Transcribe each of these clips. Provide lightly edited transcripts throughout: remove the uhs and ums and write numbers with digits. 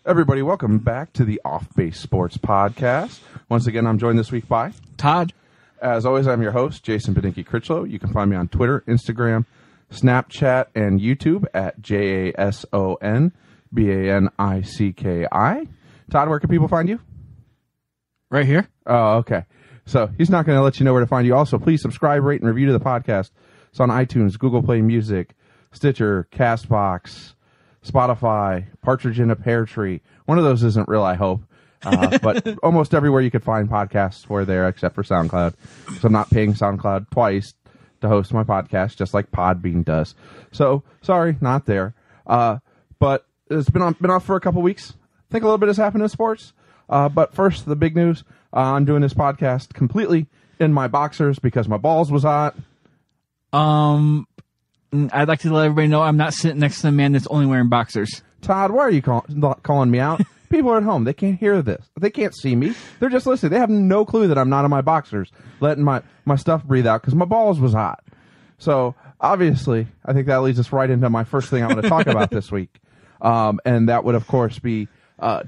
Everybody, welcome back to the Off Base Sports Podcast. Once again, I'm joined this week by Todd. As always, I'm your host, Jason Bedinky-Critchlow. You can find me on Twitter, Instagram, Snapchat, and YouTube at JASONBANICKI. Todd, where can people find you? Right here. Oh, okay. So he's not going to let you know where to find you. Also, please subscribe, rate, and review to the podcast. It's on iTunes, Google Play Music, Stitcher, CastBox, Spotify, Partridge in a Pear Tree. One of those isn't real, I hope. But almost everywhere you could find podcasts, we're there except for SoundCloud. So I'm not paying SoundCloud twice to host my podcast, just like Podbean does. So sorry, not there. But it's been off for a couple weeks. I think a little bit has happened in sports. But first, the big news. I'm doing this podcast completely in my boxers because my balls was hot. I'd like to let everybody know I'm not sitting next to the man that's only wearing boxers. Todd, why are you calling me out? People are at home. They can't hear this. They can't see me. They're just listening. They have no clue that I'm not in my boxers, letting my stuff breathe out because my balls was hot. So, obviously, I think that leads us right into my first thing I'm going to talk about this week. And that would, of course, be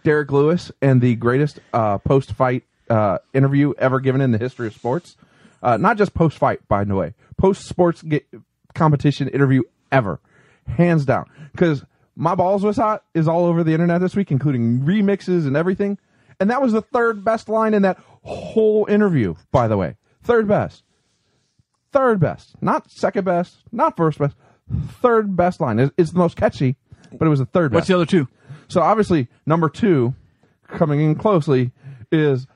Derek Lewis and the greatest post-fight interview ever given in the history of sports. Not just post-fight, by the way. Post-sports competition interview ever. Hands down. Because my balls was hot is all over the internet this week, including remixes and everything. And that was the third best line in that whole interview, by the way. Third best. Third best. Not second best. Not first best. Third best line. It's the most catchy, but it was the third best. What's the other two? So obviously, number two, coming in closely, is,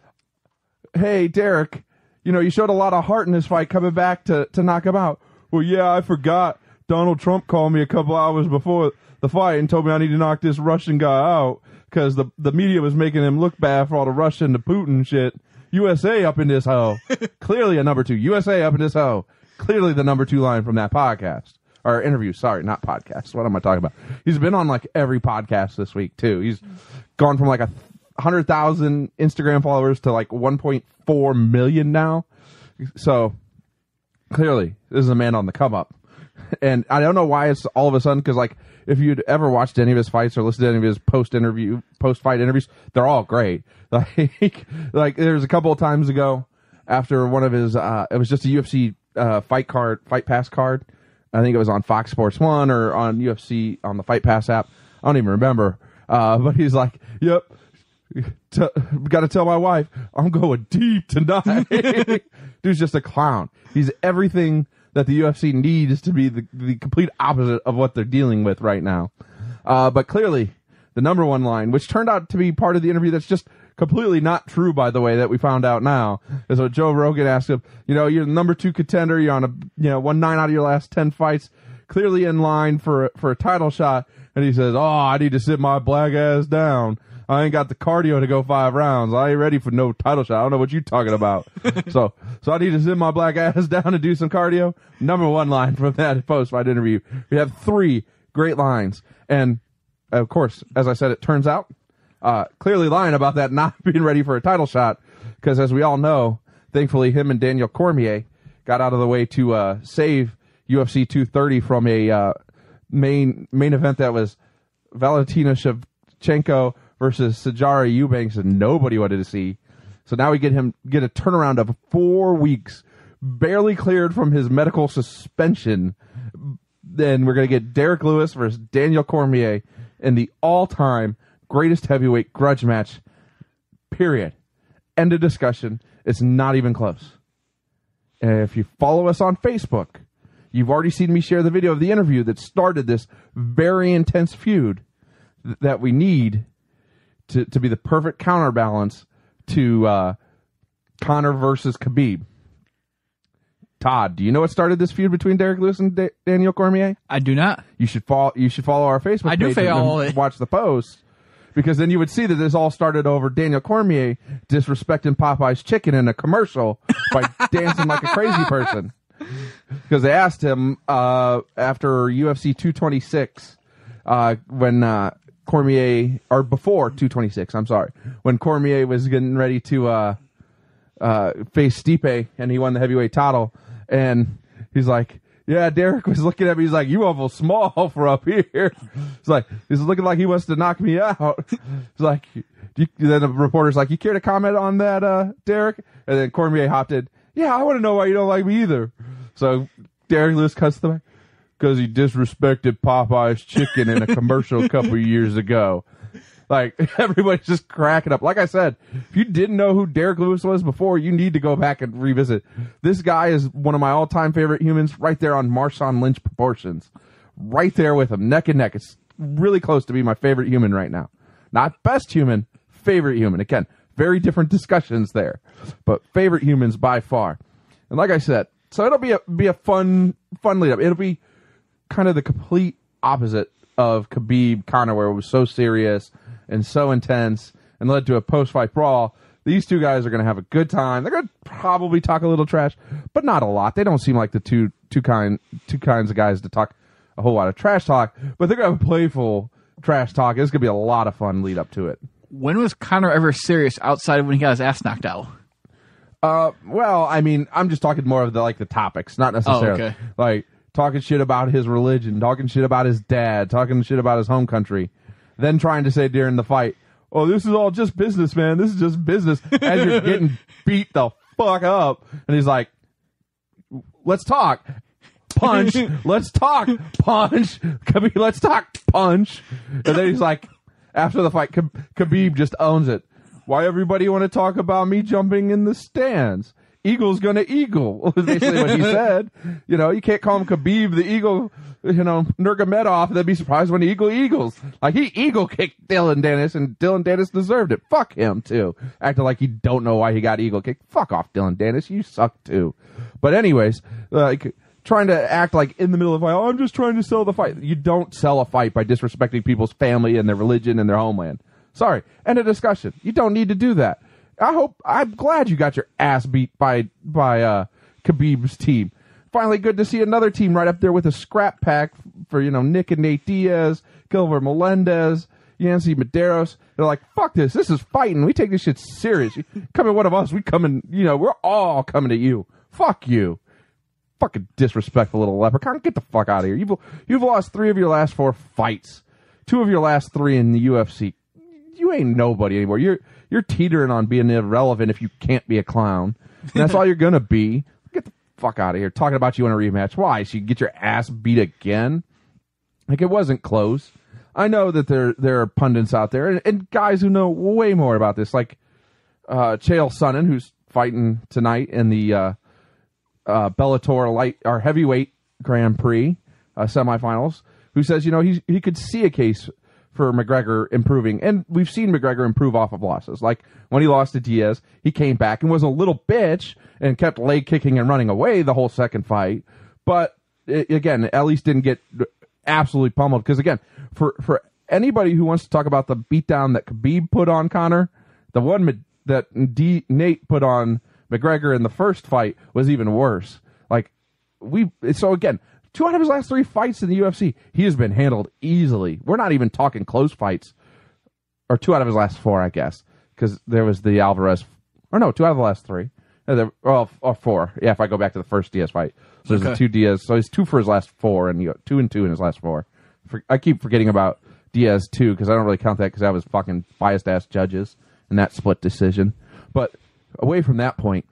hey, Derek, you showed a lot of heart in this fight coming back to knock him out. Well, yeah, I forgot. Donald Trump called me a couple hours before the fight and told me I need to knock this Russian guy out because the media was making him look bad for all the Russian to Putin shit. USA up in this hoe. Clearly a number two. USA up in this hoe. Clearly the number two line from that podcast. Or interview, sorry, not podcast. What am I talking about? He's been on like every podcast this week, too. He's gone from like 100,000 Instagram followers to like 1.4 million now. So, clearly, this is a man on the come up. And I don't know why it's all of a sudden, because like, if you'd ever watched any of his fights or listened to any of his post-fight interviews, they're all great. Like there's a couple of times ago after one of his, it was just a UFC Fight Pass card. I think it was on Fox Sports 1 or on UFC on the Fight Pass app. I don't even remember. But he's like, yep, got to tell my wife, I'm going deep tonight. Dude's just a clown. He's everything that the UFC needs to be the complete opposite of what they're dealing with right now. But clearly, the number one line, which turned out to be part of the interview that's just completely not true, by the way, that we found out now, is what Joe Rogan asked him. You're the number two contender. You're on won 9 out of your last 10 fights, clearly in line for a title shot. And he says, I need to sit my black ass down. I ain't got the cardio to go 5 rounds. I ain't ready for no title shot. I don't know what you're talking about. So I need to sit my black ass down and do some cardio. Number one line from that post-fight interview. We have 3 great lines. And, of course, as I said, it turns out, clearly lying about that not being ready for a title shot. Because as we all know, thankfully him and Daniel Cormier got out of the way to save UFC 230 from a main event that was Valentina Shevchenko versus Sijara Eubanks, and nobody wanted to see. So now we get a turnaround of 4 weeks, barely cleared from his medical suspension. Then we're going to get Derek Lewis versus Daniel Cormier in the all-time greatest heavyweight grudge match, period. End of discussion. It's not even close. And if you follow us on Facebook, you've already seen me share the video of the interview that started this very intense feud that we need to be the perfect counterbalance to Conor versus Khabib. Todd, do you know what started this feud between Derek Lewis and Daniel Cormier? I do not. You should follow our Facebook page and watch the post, because then you would see that this all started over Daniel Cormier disrespecting Popeye's chicken in a commercial by dancing like a crazy person. Because they asked him after UFC 226 when Cormier, or before 226, I'm sorry, when Cormier was getting ready to face Stipe and he won the heavyweight title, and he's like, Yeah, Derek was looking at me. He's like, "You awful small for up here." It's like he's looking like he wants to knock me out. It's like, then the reporter's like, "You care to comment on that, Derek?" And then Cormier hopped in. Yeah, I want to know why you don't like me either. So Derek Lewis cuts the back because he disrespected Popeye's chicken in a commercial a couple of years ago. Like, everybody's just cracking up. Like I said, if you didn't know who Derek Lewis was before, you need to go back and revisit. This guy is one of my all-time favorite humans, right there on Marshawn Lynch proportions. Right there with him, neck and neck. It's really close to be my favorite human right now. Not best human, favorite human. Again, very different discussions there, but favorite humans by far. And like I said, so it'll be a fun lead up. It'll be kind of the complete opposite of Khabib Conor, where it was so serious and so intense and led to a post-fight brawl. These two guys are going to have a good time. They're going to probably talk a little trash, but not a lot. They don't seem like the two kinds of guys to talk a whole lot of trash talk, but they're going to have a playful trash talk. It's going to be a lot of fun lead up to it. When was Conor ever serious outside of when he got his ass knocked out? Well, I mean, I'm just talking more of the topics, not necessarily. Oh, okay. Like talking shit about his religion, talking shit about his dad, talking shit about his home country, then trying to say during the fight, "Oh, this is all just business, man. This is just business." As you're getting beat the fuck up, and he's like, "Let's talk." Punch. Let's talk. Punch. Khabib, let's talk. Punch. And then he's like, after the fight, Khabib just owns it. "Why everybody want to talk about me jumping in the stands? Eagle's gonna eagle," was basically what he said. You know, you can't call him Khabib the Eagle, Nurmagomedov, and then be surprised when the Eagle eagles. Like, he eagle kicked Dylan Dennis, and Dylan Dennis deserved it. Fuck him, too. Acting like you don't know why he got eagle kicked. Fuck off, Dylan Dennis. You suck, too. But anyways, trying to act like in the middle of the fight, "Oh, I'm just trying to sell the fight." You don't sell a fight by disrespecting people's family and their religion and their homeland. Sorry. End of discussion. You don't need to do that. I'm glad you got your ass beat by Khabib's team. Finally, good to see another team right up there with a scrap pack for, Nick and Nate Diaz, Gilbert Melendez, Yancy Medeiros. They're like, "Fuck this. This is fighting. We take this shit serious. You come at one of us. We come in, we're all coming at you. Fuck you. Fucking disrespectful little leprechaun. Get the fuck out of here. You've lost 3 of your last 4 fights. 2 of your last 3 in the UFC. You ain't nobody anymore. You're teetering on being irrelevant if you can't be a clown. And that's all you're going to be. Get the fuck out of here. Talking about you in a rematch. Why? So you get your ass beat again? Like, it wasn't close. I know that there are pundits out there and guys who know way more about this, like Chael Sonnen, who's fighting tonight in the Bellator heavyweight Grand Prix semifinals, who says, he could see a case for McGregor improving. And we've seen McGregor improve off of losses. Like when he lost to Diaz, he came back and was a little bitch and kept leg kicking and running away the whole second fight. But again, at least didn't get absolutely pummeled. Because again, for anybody who wants to talk about the beatdown that Khabib put on Conor, the one that Nate put on McGregor in the first fight was even worse. So again, 2 out of his last 3 fights in the UFC, he has been handled easily. We're not even talking close fights. Or 2 out of his last 4, I guess. Because there was the Alvarez... Or no, 2 out of the last 3. Or 4. Yeah, if I go back to the first Diaz fight. So there's the 2 Diaz. So he's 2 for his last 4, and you got 2 and 2 in his last 4. I keep forgetting about Diaz 2, because I don't really count that because that was fucking biased-ass judges in that split decision. But away from that point,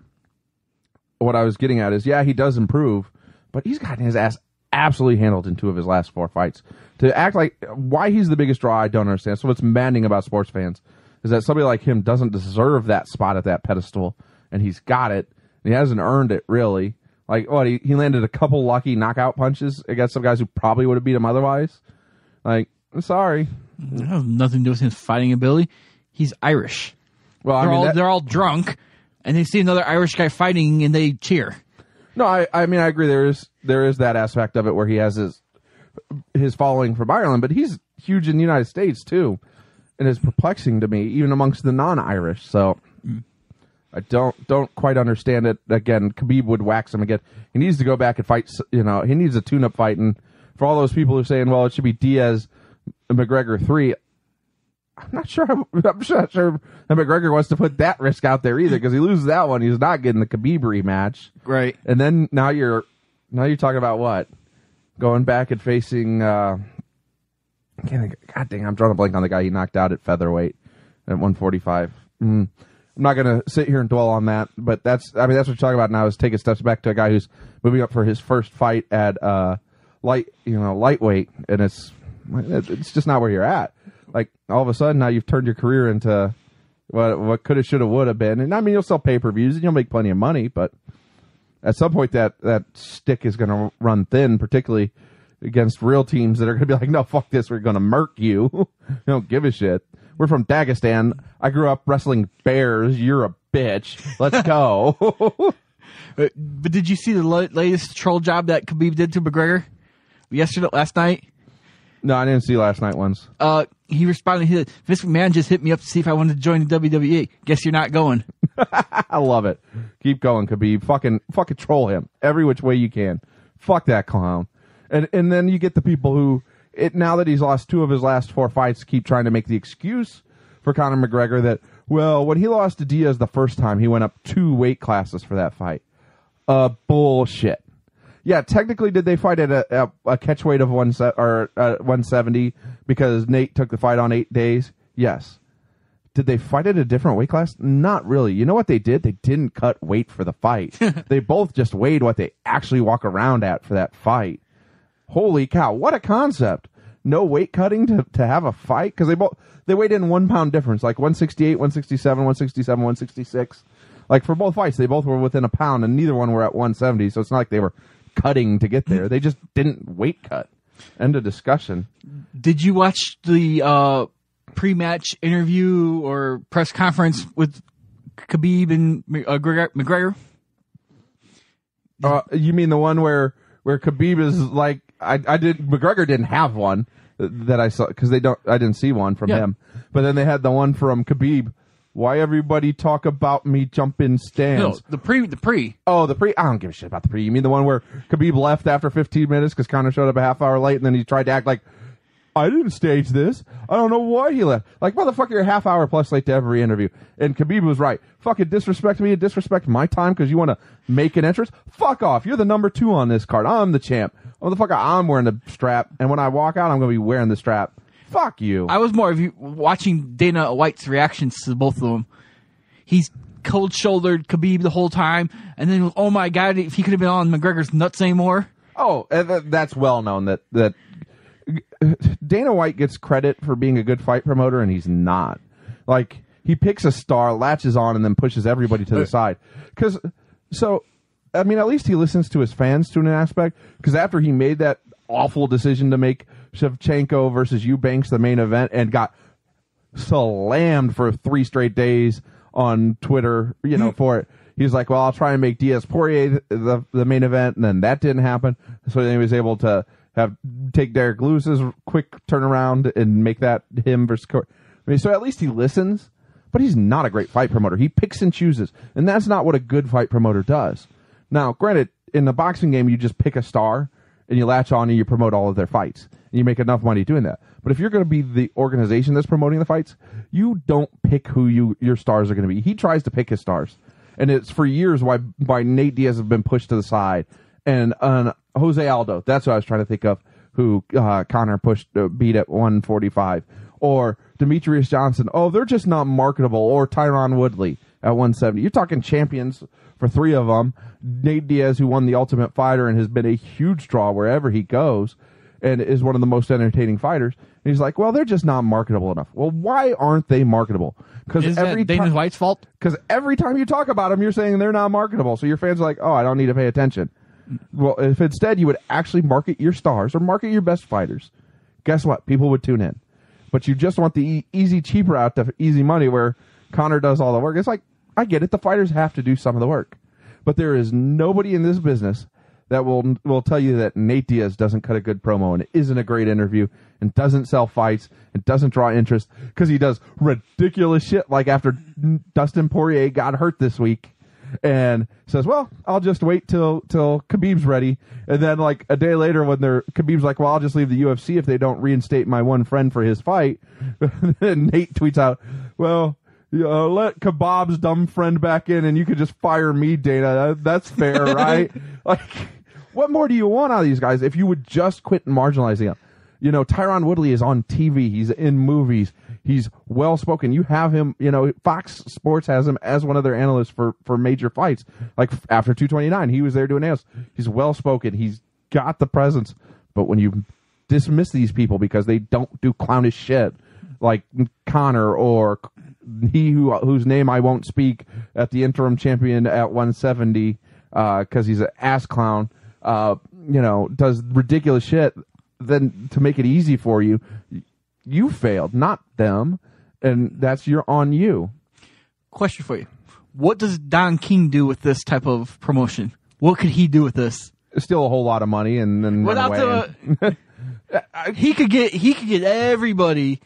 what I was getting at is, yeah, he does improve, but he's gotten his ass absolutely handled in 2 of his last 4 fights. To act like why he's the biggest draw, I don't understand. So what's maddening about sports fans is that somebody like him doesn't deserve that spot at that pedestal, and he's got it. And he hasn't earned it, really. Like, what, he landed a couple lucky knockout punches against some guys who probably would have beat him otherwise. Like, I'm sorry. That has nothing to do with his fighting ability. He's Irish. Well, they're all drunk, and they see another Irish guy fighting, and they cheer. No, I mean, I agree. There is that aspect of it where he has his following from Ireland, but he's huge in the United States too, and it's perplexing to me, even amongst the non-Irish. So I don't quite understand it. Again, Khabib would wax him again. He needs to go back and fight. He needs a tune-up fight. And for all those people who are saying, well, it should be Diaz and McGregor 3. I'm not sure that McGregor wants to put that risk out there either, because he loses that one, he's not getting the Khabib rematch. Right. And then now you're Now you're talking about what? Going back and facing... God dang, I'm drawing a blank on the guy he knocked out at featherweight at 145. I'm not going to sit here and dwell on that, but that's what you're talking about now is taking steps back to a guy who's moving up for his first fight at lightweight, and it's just not where you're at. Like, all of a sudden, now you've turned your career into what could have, should have, would have been. And I mean, you'll sell pay-per-views and you'll make plenty of money, but at some point that stick is going to run thin, particularly against real teams that are going to be like, no, fuck this, we're going to murk you. You don't give a shit. We're from Dagestan. I grew up wrestling bears. You're a bitch. Let's go. But did you see the latest troll job that Khabib did to McGregor last night? No, I didn't see last night ones. He responded, he said, Vince McMahon just hit me up to see if I wanted to join the WWE. Guess you're not going. I love it. Keep going, Khabib. Fucking troll him every which way you can. Fuck that clown. And then you get the people who, now that he's lost 2 of his last 4 fights, keep trying to make the excuse for Conor McGregor that, well, when he lost to Diaz the first time, he went up 2 weight classes for that fight. Bullshit. Yeah, technically, did they fight at a catch weight of 170 because Nate took the fight on 8 days? Yes. Did they fight at a different weight class? Not really. You know what they did? They didn't cut weight for the fight. They both just weighed what they actually walk around at for that fight. Holy cow, what a concept. No weight cutting to have a fight? Because they weighed in 1 pound difference, like 168, 167, 167, 166. Like for both fights, they both were within a pound, and neither one were at 170, so it's not like they were cutting to get there. They just didn't weight cut. End of discussion. Did you watch the pre-match interview or press conference with Khabib and McGregor? You mean the one where Khabib is like, McGregor didn't have one that I saw because I didn't see one from him. But then they had the one from Khabib. Why everybody talk about me jumping stands? No, the pre. Oh, the pre. I don't give a shit about the pre. You mean the one where Khabib left after 15 minutes because Conor showed up a half hour late, and then he tried to act like, I didn't stage this. I don't know why he left. Like, motherfucker, you're a half hour plus late to every interview. And Khabib was right. Fucking disrespect me and disrespect my time because you want to make an entrance? Fuck off. You're the number 2 on this card. I'm the champ. Motherfucker, I'm wearing the strap. And when I walk out, I'm going to be wearing the strap. Fuck you. I was more of you watching Dana White's reactions to both of them. He's cold-shouldered Khabib the whole time. And then, oh my God, if he could have been on McGregor's nuts anymore. Oh, that's well known that Dana White gets credit for being a good fight promoter, and he's not. Like, he picks a star, latches on, and then pushes everybody to the side. I mean, at least he listens to his fans to an aspect, because after he made that awful decision to make Shevchenko versus Eubanks the main event and got slammed for 3 straight days on Twitter, for it, he's like, well, I'll try and make Diaz-Poirier the main event, and then that didn't happen. So then he was able to take Derek Lewis's quick turnaround and make that him versus Corey. I mean, so at least he listens, but he's not a great fight promoter. He picks and chooses, and that's not what a good fight promoter does. Now, granted, in the boxing game, you just pick a star and you latch on and you promote all of their fights, and you make enough money doing that. But if you're going to be the organization that's promoting the fights, you don't pick who your stars are going to be. He tries to pick his stars, and it's for years why Nate Diaz has been pushed to the side. And Jose Aldo, that's what I was trying to think of, who Conor beat at 145. Or Demetrius Johnson. Oh, they're just not marketable. Or Tyron Woodley at 170. You're talking champions for 3 of them. Nate Diaz, who won the Ultimate Fighter and has been a huge draw wherever he goes and is one of the most entertaining fighters. And he's like, well, they're just not marketable enough. Well, why aren't they marketable? Is that Dana White's fault? Because every time you talk about them, you're saying they're not marketable. So your fans are like, oh, I don't need to pay attention. Well, if instead you would actually market your stars or market your best fighters, guess what? People would tune in. But you just want the easy, cheap route to easy money where Conor does all the work. It's like, I get it. The fighters have to do some of the work. But there is nobody in this business that will tell you that Nate Diaz doesn't cut a good promo and isn't a great interview and doesn't sell fights and doesn't draw interest because he does ridiculous shit like after Dustin Poirier got hurt this week. And says, well, I'll just wait till Khabib's ready. And then like a day later when Khabib's like, well, I'll just leave the UFC if they don't reinstate my one friend for his fight. And Nate tweets out, well, let Kebab's dumb friend back in and you could just fire me, Dana. That's fair, right? Like, What more do you want out of these guys if you would just quit marginalizing them? You know, Tyron Woodley is on TV. He's in movies. He's well-spoken. You have him, you know, Fox Sports has him as one of their analysts for major fights. Like after 229, he was there doing analysis. He's well-spoken. He's got the presence. But when you dismiss these people because they don't do clownish shit, like Connor or he whose name I won't speak at the interim champion at 170 because he's an ass clown, you know, does ridiculous shit, then to make it easy for you, you failed, not them, and that's on you. Question for you. What does Don King do with this type of promotion? What could he do with this? Still a whole lot of money and then without the he could get everybody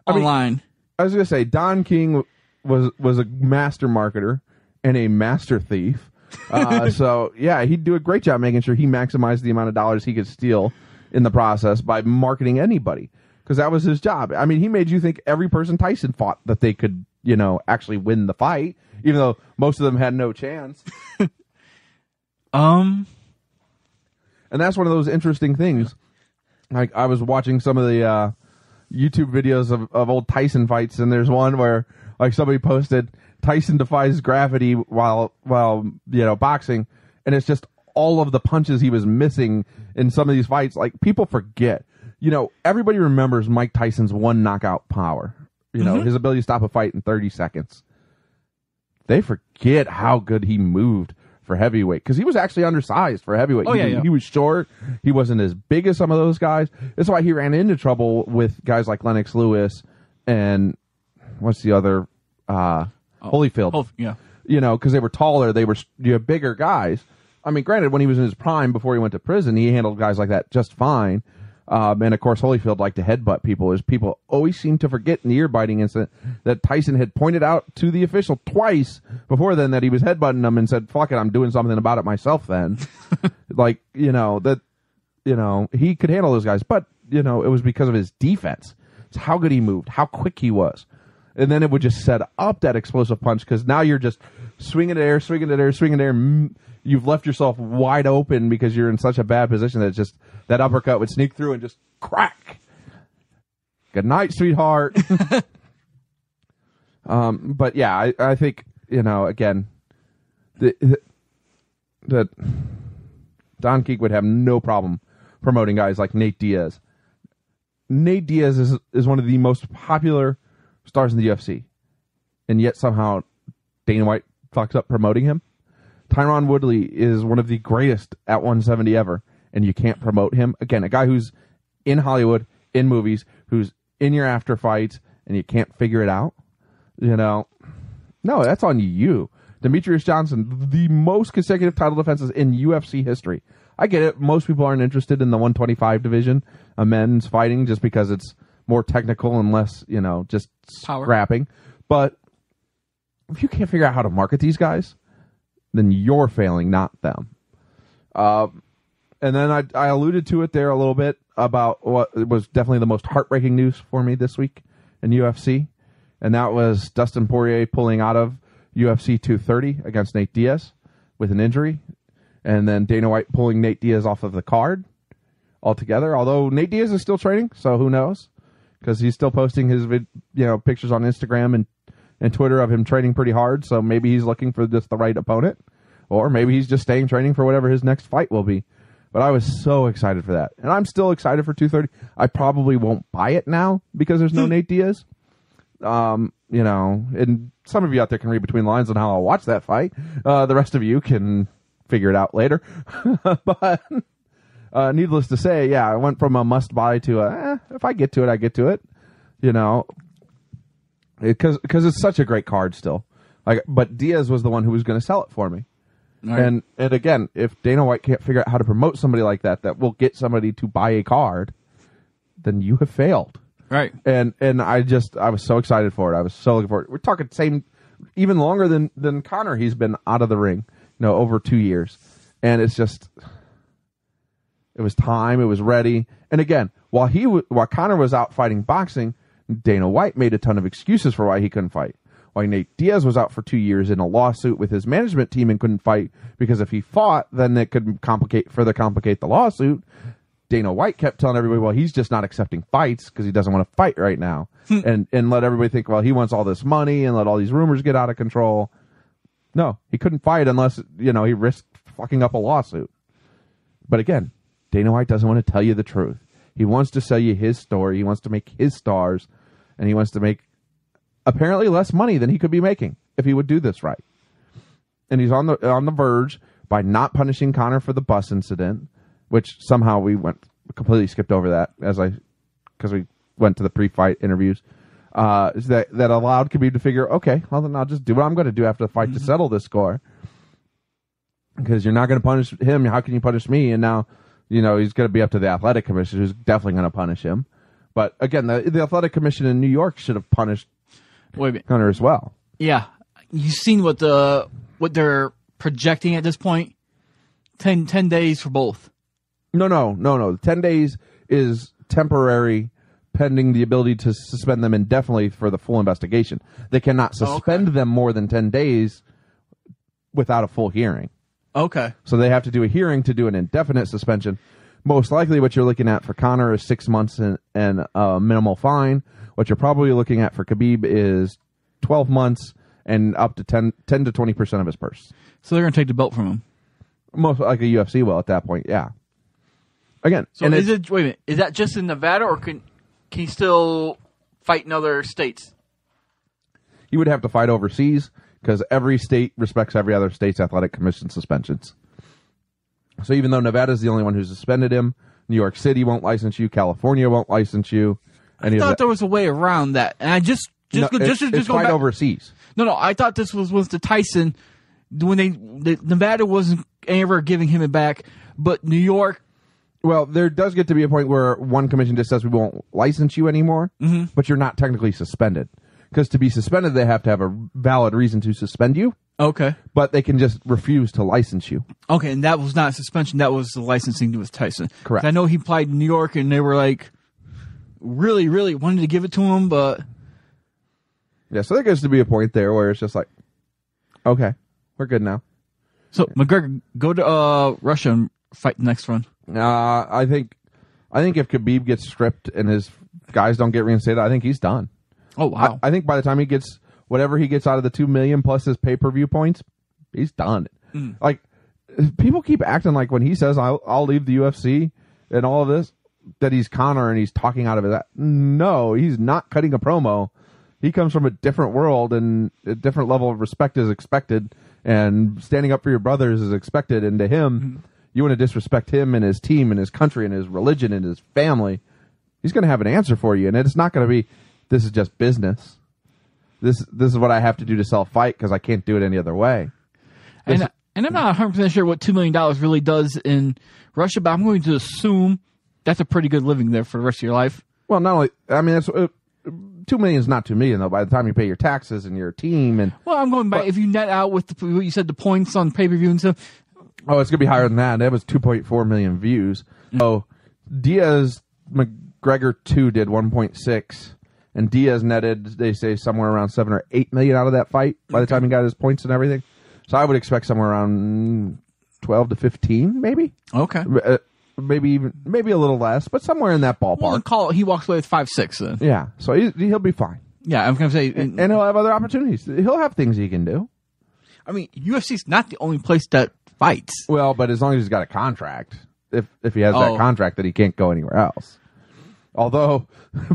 online. I was gonna say Don King was a master marketer and a master thief. So yeah, he'd do a great job making sure he maximized the amount of dollars he could steal in the process by marketing anybody, because that was his job. I mean, he made you think every person Tyson fought that they could, you know, actually win the fight, even though most of them had no chance. And that's one of those interesting things. Like, I was watching some of the YouTube videos of old Tyson fights, and there's one where, like, somebody posted Tyson defies gravity while you know, boxing, and it's just all of the punches he was missing in some of these fights. Like, people forget. You know, everybody remembers Mike Tyson's one knockout power. You know, his ability to stop a fight in 30 seconds. They forget how good he moved for heavyweight, because he was actually undersized for heavyweight. He was short. He wasn't as big as some of those guys. That's why he ran into trouble with guys like Lennox Lewis and what's the other Holyfield. You know, because they were taller, they were bigger guys. I mean, granted, when he was in his prime before he went to prison, he handled guys like that just fine. And of course, Holyfield liked to headbutt people. As people always seem to forget in the ear biting incident that Tyson had pointed out to the official twice before then that he was headbutting them and said, "Fuck it, I'm doing something about it myself." Then, like, you know, that, you know, he could handle those guys, but you know, it was because of his defense. It's how good he moved, how quick he was, and then it would just set up that explosive punch, because now you're just swinging it air, swinging it air, swinging it air. You've left yourself wide open because you're in such a bad position that it's just that uppercut would sneak through and just crack. Good night, sweetheart. But yeah, I think, you know, again, that Don King would have no problem promoting guys like Nate Diaz. Nate Diaz is one of the most popular stars in the UFC, and yet somehow Dana White fucks up promoting him. Tyron Woodley is one of the greatest at 170 ever, and you can't promote him. Again, a guy who's in Hollywood, in movies, who's in your after fights, and you can't figure it out. You know, no, that's on you. Demetrius Johnson, the most consecutive title defenses in UFC history. I get it. Most people aren't interested in the 125 division of men's fighting just because it's more technical and less, you know, just scrapping. But if you can't figure out how to market these guys, then you're failing, not them. And then I alluded to it there a little bit about what was definitely the most heartbreaking news for me this week in UFC, and that was Dustin Poirier pulling out of UFC 230 against Nate Diaz with an injury, and then Dana White pulling Nate Diaz off of the card altogether. Although Nate Diaz is still training, so who knows? Because he's still posting his pictures on Instagram and Twitter of him training pretty hard, so maybe he's looking for just the right opponent, or maybe he's just staying training for whatever his next fight will be. But I was so excited for that, and I'm still excited for 230. I probably won't buy it now because there's no Nate Diaz. You know, and some of you out there can read between the lines on how I'll watch that fight. The rest of you can figure it out later. But needless to say, yeah, I went from a must-buy to if I get to it, I get to it. You know, because it's such a great card still. Like, but Diaz was the one who was going to sell it for me. Right. And again, if Dana White can't figure out how to promote somebody like that will get somebody to buy a card, then you have failed. Right. And I was so excited for it. I was so looking forward. We're talking even longer than Conor. He's been out of the ring, over 2 years. And it's just, it was time. It was ready. And again, while Conor was out fighting boxing, Dana White made a ton of excuses for why he couldn't fight. why Nate Diaz was out for 2 years in a lawsuit with his management team and couldn't fight, because if he fought, then it could further complicate the lawsuit. Dana White kept telling everybody, well, he's just not accepting fights because he doesn't want to fight right now. and let everybody think, well, he wants all this money and let all these rumors get out of control. No, he couldn't fight unless, he risked fucking up a lawsuit. But again, Dana White doesn't want to tell you the truth. He wants to sell you his story. He wants to make his stars, and he wants to make apparently less money than he could be making if he would do this right. And he's on the verge by not punishing Conor for the bus incident, which somehow we completely skipped over that because we went to the pre-fight interviews. That allowed Khabib to figure, okay, well then I'll just do what I'm going to do after the fight to settle this score. Because you're not going to punish him, how can you punish me? And now, he's going to be up to the athletic commission, who's definitely going to punish him. But again, the athletic commission in New York should have punished Conor as well. Yeah, you've seen what they're projecting at this point. 10 days for both. No. 10 days is temporary, pending the ability to suspend them indefinitely for the full investigation. They cannot suspend them more than 10 days without a full hearing. Okay. So they have to do a hearing to do an indefinite suspension. Most likely what you're looking at for Conor is 6 months and a minimal fine. What you're probably looking at for Khabib is 12 months and up to 10 to 20% of his purse. So they're going to take the belt from him? Most like a UFC will at that point, yeah. Again, so wait a minute, is that just in Nevada, or can he still fight in other states? He would have to fight overseas because every state respects every other state's athletic commission suspensions. So even though Nevada is the only one who suspended him, New York City won't license you, California won't license you. I thought there was a way around that, and I just it's fight back overseas. No, I thought this was the Tyson when Nevada wasn't ever giving him it back, but New York. Well, there does get to be a point where one commission just says we won't license you anymore, but you're not technically suspended. Because to be suspended, they have to have a valid reason to suspend you. Okay. But they can just refuse to license you. Okay, and that was not suspension. That was the licensing with Tyson. Correct. I know he applied in New York, and they were like, really, really wanted to give it to him, but... Yeah, so there gets to be a point there where it's just like, okay, we're good now. So, McGregor, go to Russia and fight the next run. I think if Khabib gets stripped and his guys don't get reinstated, I think he's done. Oh, wow. I think by the time he gets whatever he gets out of the $2 million plus his pay-per-view points, he's done. Like, people keep acting like when he says, I'll leave the UFC and all of this, that he's Conor and he's talking out of it. No, he's not cutting a promo. He comes from a different world, and a different level of respect is expected, and standing up for your brothers is expected. And to him, you want to disrespect him and his team and his country and his religion and his family, he's going to have an answer for you. And it's not going to be, this is just business. This is what I have to do to sell fight because I can't do it any other way. And I'm not 100% sure what $2 million really does in Russia, but I'm going to assume that's a pretty good living there for the rest of your life. Well, not only, I mean, that's... $2 million is not $2 million though. By the time you pay your taxes and your team, and I'm going by if you net out with what you said, the points on pay-per-view and stuff. Oh, it's gonna be higher than that. That was 2.4 million views. So Diaz McGregor 2 did 1.6, and Diaz netted, they say, somewhere around 7 or 8 million out of that fight by the time he got his points and everything. So I would expect somewhere around 12 to 15, maybe. Okay. Maybe a little less, but somewhere in that ballpark. Well, call it, he walks away with 5-6 then. Yeah, so he'll be fine. Yeah, I'm going to say... And he'll have other opportunities. He'll have things he can do. I mean, UFC's not the only place that fights. Well, but as long as he's got a contract. If he has that contract, that he can't go anywhere else. Although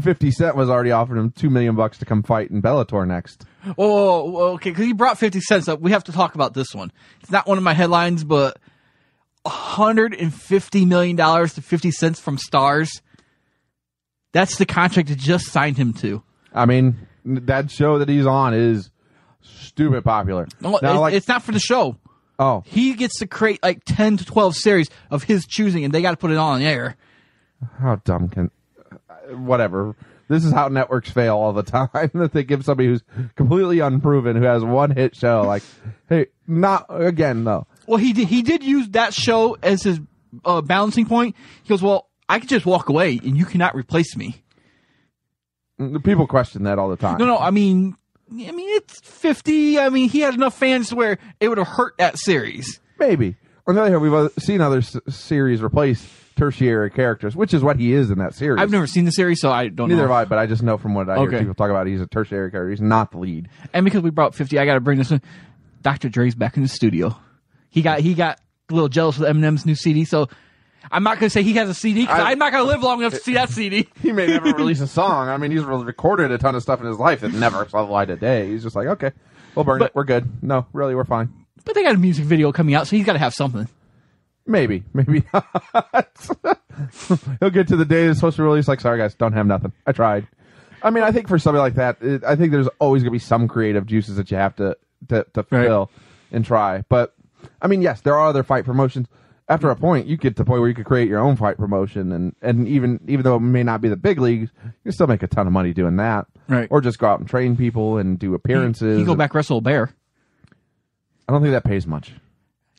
50 Cent was already offering him $2 million to come fight in Bellator next. Oh, okay, because he brought 50 Cent up. We have to talk about this one. It's not one of my headlines, but... $150 million to 50 Cent from Stars. That's the contract that just signed him to. I mean, that show that he's on is stupid popular. No, it's not for the show. Oh. He gets to create like 10 to 12 series of his choosing, and they got to put it on the air. How dumb can... Whatever. This is how networks fail all the time. That they give somebody who's completely unproven, who has one hit show, like, hey, not again, though. Well, he did use that show as his balancing point. He goes, well, I could just walk away, and you cannot replace me. People question that all the time. No, I mean, I mean, it's 50. I mean, he had enough fans to where it would have hurt that series. Maybe. On the other hand, we've seen other series replace tertiary characters, which is what he is in that series. I've never seen the series, so I don't know. Neither have I, but I just know from what I hear people talk about, he's a tertiary character. He's not the lead. And because we brought up 50, I got to bring this in. Dr. Dre's back in the studio. He got a little jealous with Eminem's new CD, so I'm not going to say he has a CD, because I'm not going to live long enough to see that CD. He may never release a song. I mean, he's recorded a ton of stuff in his life that never saw the light of day. He's just like, okay, we'll burn it. We're good. No, really, we're fine. But they got a music video coming out, so he's got to have something. Maybe. He'll get to the day it's supposed to release, like, sorry guys, don't have nothing. I tried. I mean, I think for something like that, I think there's always going to be some creative juices that you have to fill and try. But, I mean, yes, there are other fight promotions. After a point, you get to the point where you could create your own fight promotion, and even though it may not be the big leagues, you can still make a ton of money doing that. Right. Or just go out and train people and do appearances. You go back wrestle a bear. I don't think that pays much.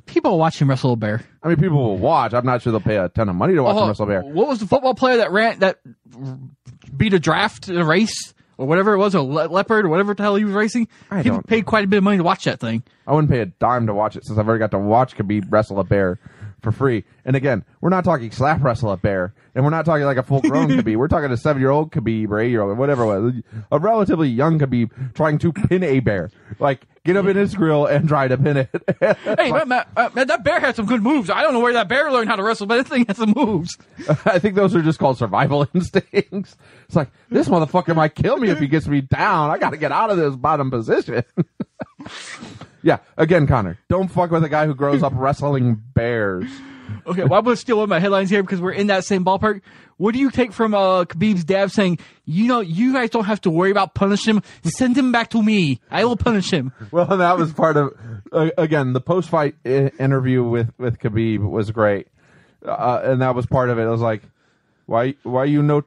People will watch him wrestle a bear. I mean, people will watch. I'm not sure they'll pay a ton of money to watch him wrestle a bear. What was the football player that beat a draft in a race? Or whatever it was, a leopard, or whatever the hell he was racing. He paid quite a bit of money to watch that thing. I wouldn't pay a dime to watch it, since I've already got to watch Khabib wrestle a bear for free. And again, we're not talking slap wrestle a bear, and we're not talking like a full-grown Khabib. We're talking a 7-year-old Khabib or 8-year-old, or whatever it was. A relatively young Khabib trying to pin a bear. Like, get up in his grill and try to pin it. Hey, man, that bear had some good moves. I don't know where that bear learned how to wrestle, but that thing has some moves. I think those are just called survival instincts. It's like, this motherfucker might kill me if he gets me down. I got to get out of this bottom position. Yeah, again, Connor, don't fuck with a guy who grows up wrestling bears. Okay, well, I'm going to steal one of my headlines here because we're in that same ballpark. What do you take from Khabib's dad saying, you guys don't have to worry about punishing him. Send him back to me. I will punish him. Well, that was part of, again, the post-fight interview with Khabib was great. And that was part of it. It was like, why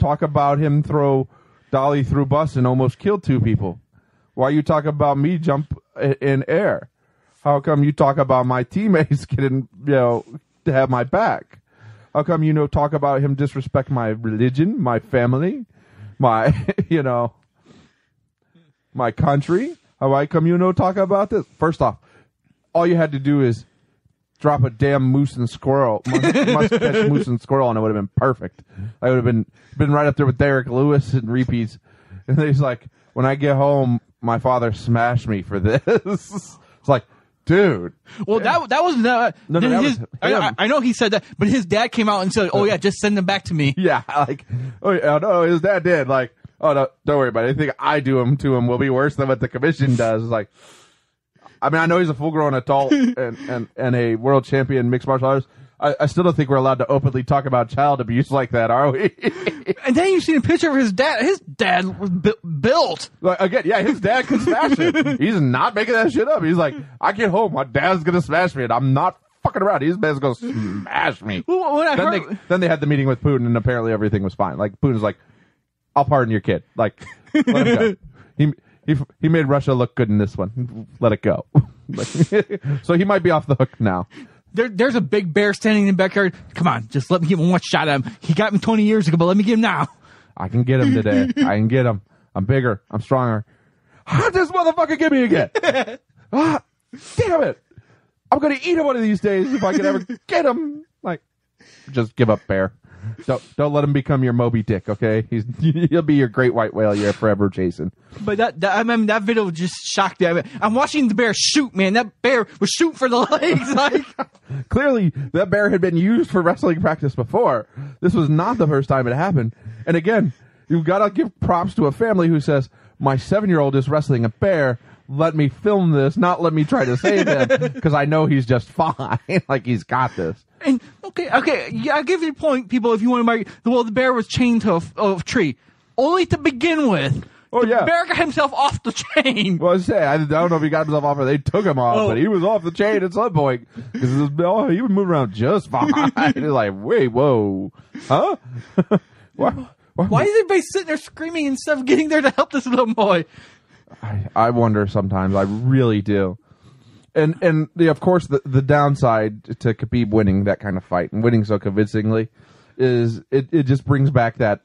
talk about him throw dolly through bus and almost kill 2 people? Why you talk about me jump in air? How come you talk about my teammates getting, to have my back? How come talk about him disrespect my religion, my family, my, my country? How come talk about this? First off, all you had to do is drop a damn moose and squirrel, must catch moose and squirrel, and it would have been perfect. I would have been right up there with Derek Lewis and repeats. And he's like, when I get home, my father smashed me for this. It's like, dude. Well, that was I know he said that, but his dad came out and said, "Oh yeah, just send them back to me." Yeah, like, oh yeah, no, his dad did. Like, oh no, don't worry about it. Anything I do to him will be worse than what the commission does. It's like, I mean, I know he's a full-grown adult and a world champion mixed martial artist. I still don't think we're allowed to openly talk about child abuse like that, are we? And then you've seen a picture of his dad. His dad was built. Like, again, yeah, his dad could smash him. He's not making that shit up. He's like, I get home, my dad's gonna smash me, and I'm not fucking around. His dad's gonna smash me. Well, then they had the meeting with Putin, and apparently everything was fine. Like, Putin's like, I'll pardon your kid. Like, let him go. He made Russia look good in this one. Let it go. So he might be off the hook now. There's a big bear standing in the backyard. Come on, just let me give him one shot at him. He got me 20 years ago, but let me get him now. I can get him today. I can get him. I'm bigger. I'm stronger. How'd this motherfucker get me again? Damn it. I'm going to eat him one of these days if I can ever get him. Like, just give up, bear. Don't let him become your Moby Dick, okay? He'll be your great white whale you're forever chasing. But that video just shocked me. I'm watching the bear shoot, man. That bear was shooting for the legs. Like, clearly, that bear had been used for wrestling practice before. This was not the first time it happened. And again, you've got to give props to a family who says, my 7-year-old is wrestling a bear. Let me film this, not let me try to save him, because I know he's just fine. Like, he's got this. And okay, yeah, I'll give you a point, people, if you want to make. Well, the bear was chained to a tree, only to begin with. Oh, the yeah. bear got himself off the chain. Well, I don't know if he got himself off or they took him off, but he was off the chain at some point. Because he was moving around just fine. It's like, wait, whoa. Huh? Why is everybody sitting there screaming instead of getting there to help this little boy? I wonder sometimes. I really do. And of course, the downside to Khabib winning that kind of fight and winning so convincingly is it just brings back that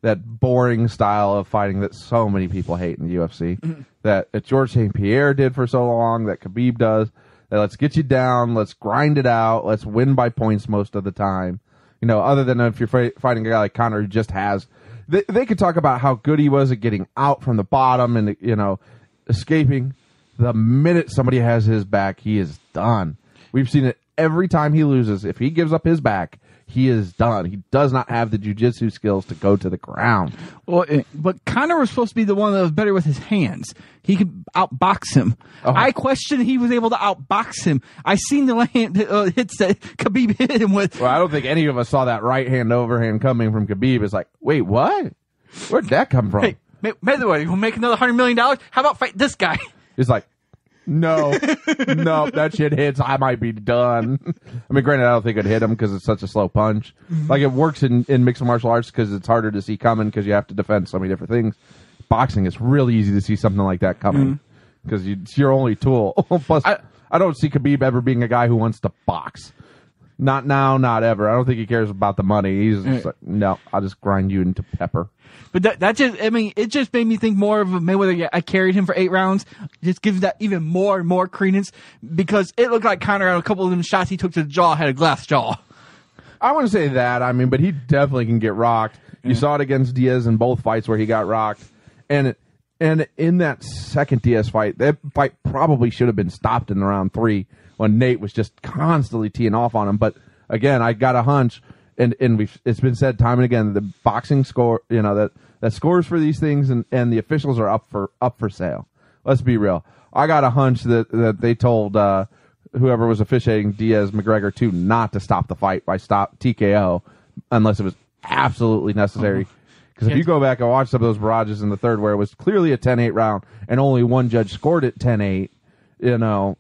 that boring style of fighting that so many people hate in the UFC. That George St. Pierre did for so long, that Khabib does. That let's get you down, let's grind it out, let's win by points most of the time. You know, other than if you're fighting a guy like Conor who just has... They could talk about how good he was at getting out from the bottom and, you know, escaping. The minute somebody has his back, he is done. We've seen it every time he loses. If he gives up his back, he is done. He does not have the jiu-jitsu skills to go to the ground. Well, but Conor was supposed to be the one that was better with his hands. He could outbox him. I question he was able to outbox him. I seen the hits that Khabib hit him with. Well, I don't think any of us saw that right hand overhand coming from Khabib. It's like, wait, what? Where'd that come from? Hey, by the way, you want to make another $100 million? How about fight this guy? It's like, no, that shit hits. I might be done. I mean, granted, I don't think it'd hit him because it's such a slow punch. Like, it works in mixed martial arts because it's harder to see coming because you have to defend so many different things. Boxing, it's really easy to see something like that coming because it's your only tool. Plus, I don't see Khabib ever being a guy who wants to box. Not now, not ever. I don't think he cares about the money. He's just like, no, I'll just grind you into pepper. But that just, I mean, it just made me think more of Mayweather. I carried him for 8 rounds. Just gives that even more and more credence because it looked like Conor, a couple of them shots he took to the jaw, had a glass jaw. I wouldn't say that. I mean, but he definitely can get rocked. You saw it against Diaz in both fights where he got rocked. And in that second Diaz fight, that fight probably should have been stopped in round 3 when Nate was just constantly teeing off on him. But again, I got a hunch, and it's been said time and again, the boxing score, you know, that scores for these things and the officials are up for sale. Let's be real. I got a hunch that they told whoever was officiating Diaz McGregor to not to stop the fight by TKO unless it was absolutely necessary. Because if you go back and watch some of those barrages in the third where it was clearly a 10-8 round and only one judge scored it 10-8, you know,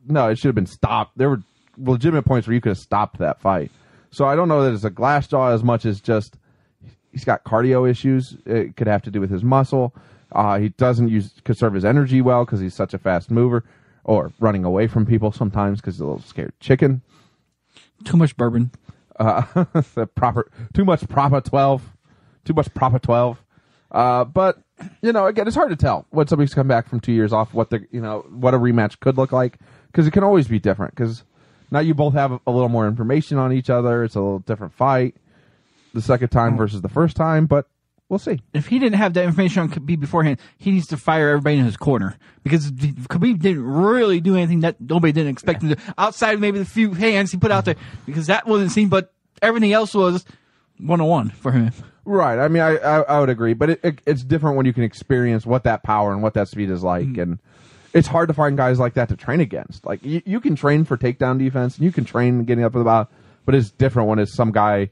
no, it should have been stopped. There were legitimate points where you could have stopped that fight. So I don't know that it's a glass jaw as much as just he's got cardio issues. It could have to do with his muscle. He doesn't conserve his energy well because he's such a fast mover, or running away from people sometimes because he's a little scared chicken. Too much bourbon. Too much Propa 12. Too much Propa 12. But, you know, again, it's hard to tell when somebody's come back from 2 years off what a rematch could look like, because it can always be different, because now you both have a little more information on each other. It's a little different fight the second time versus the first time, but we'll see. If he didn't have that information on Khabib beforehand, he needs to fire everybody in his corner, because Khabib didn't really do anything that nobody didn't expect him to do, outside of maybe the few hands he put out there, because that wasn't seen, but everything else was 101 for him. Right. I mean, I would agree, but it's different when you can experience what that power and what that speed is like, and it's hard to find guys like that to train against. Like, you can train for takedown defense, and you can train getting up to the bottom, but it's different when it's a guy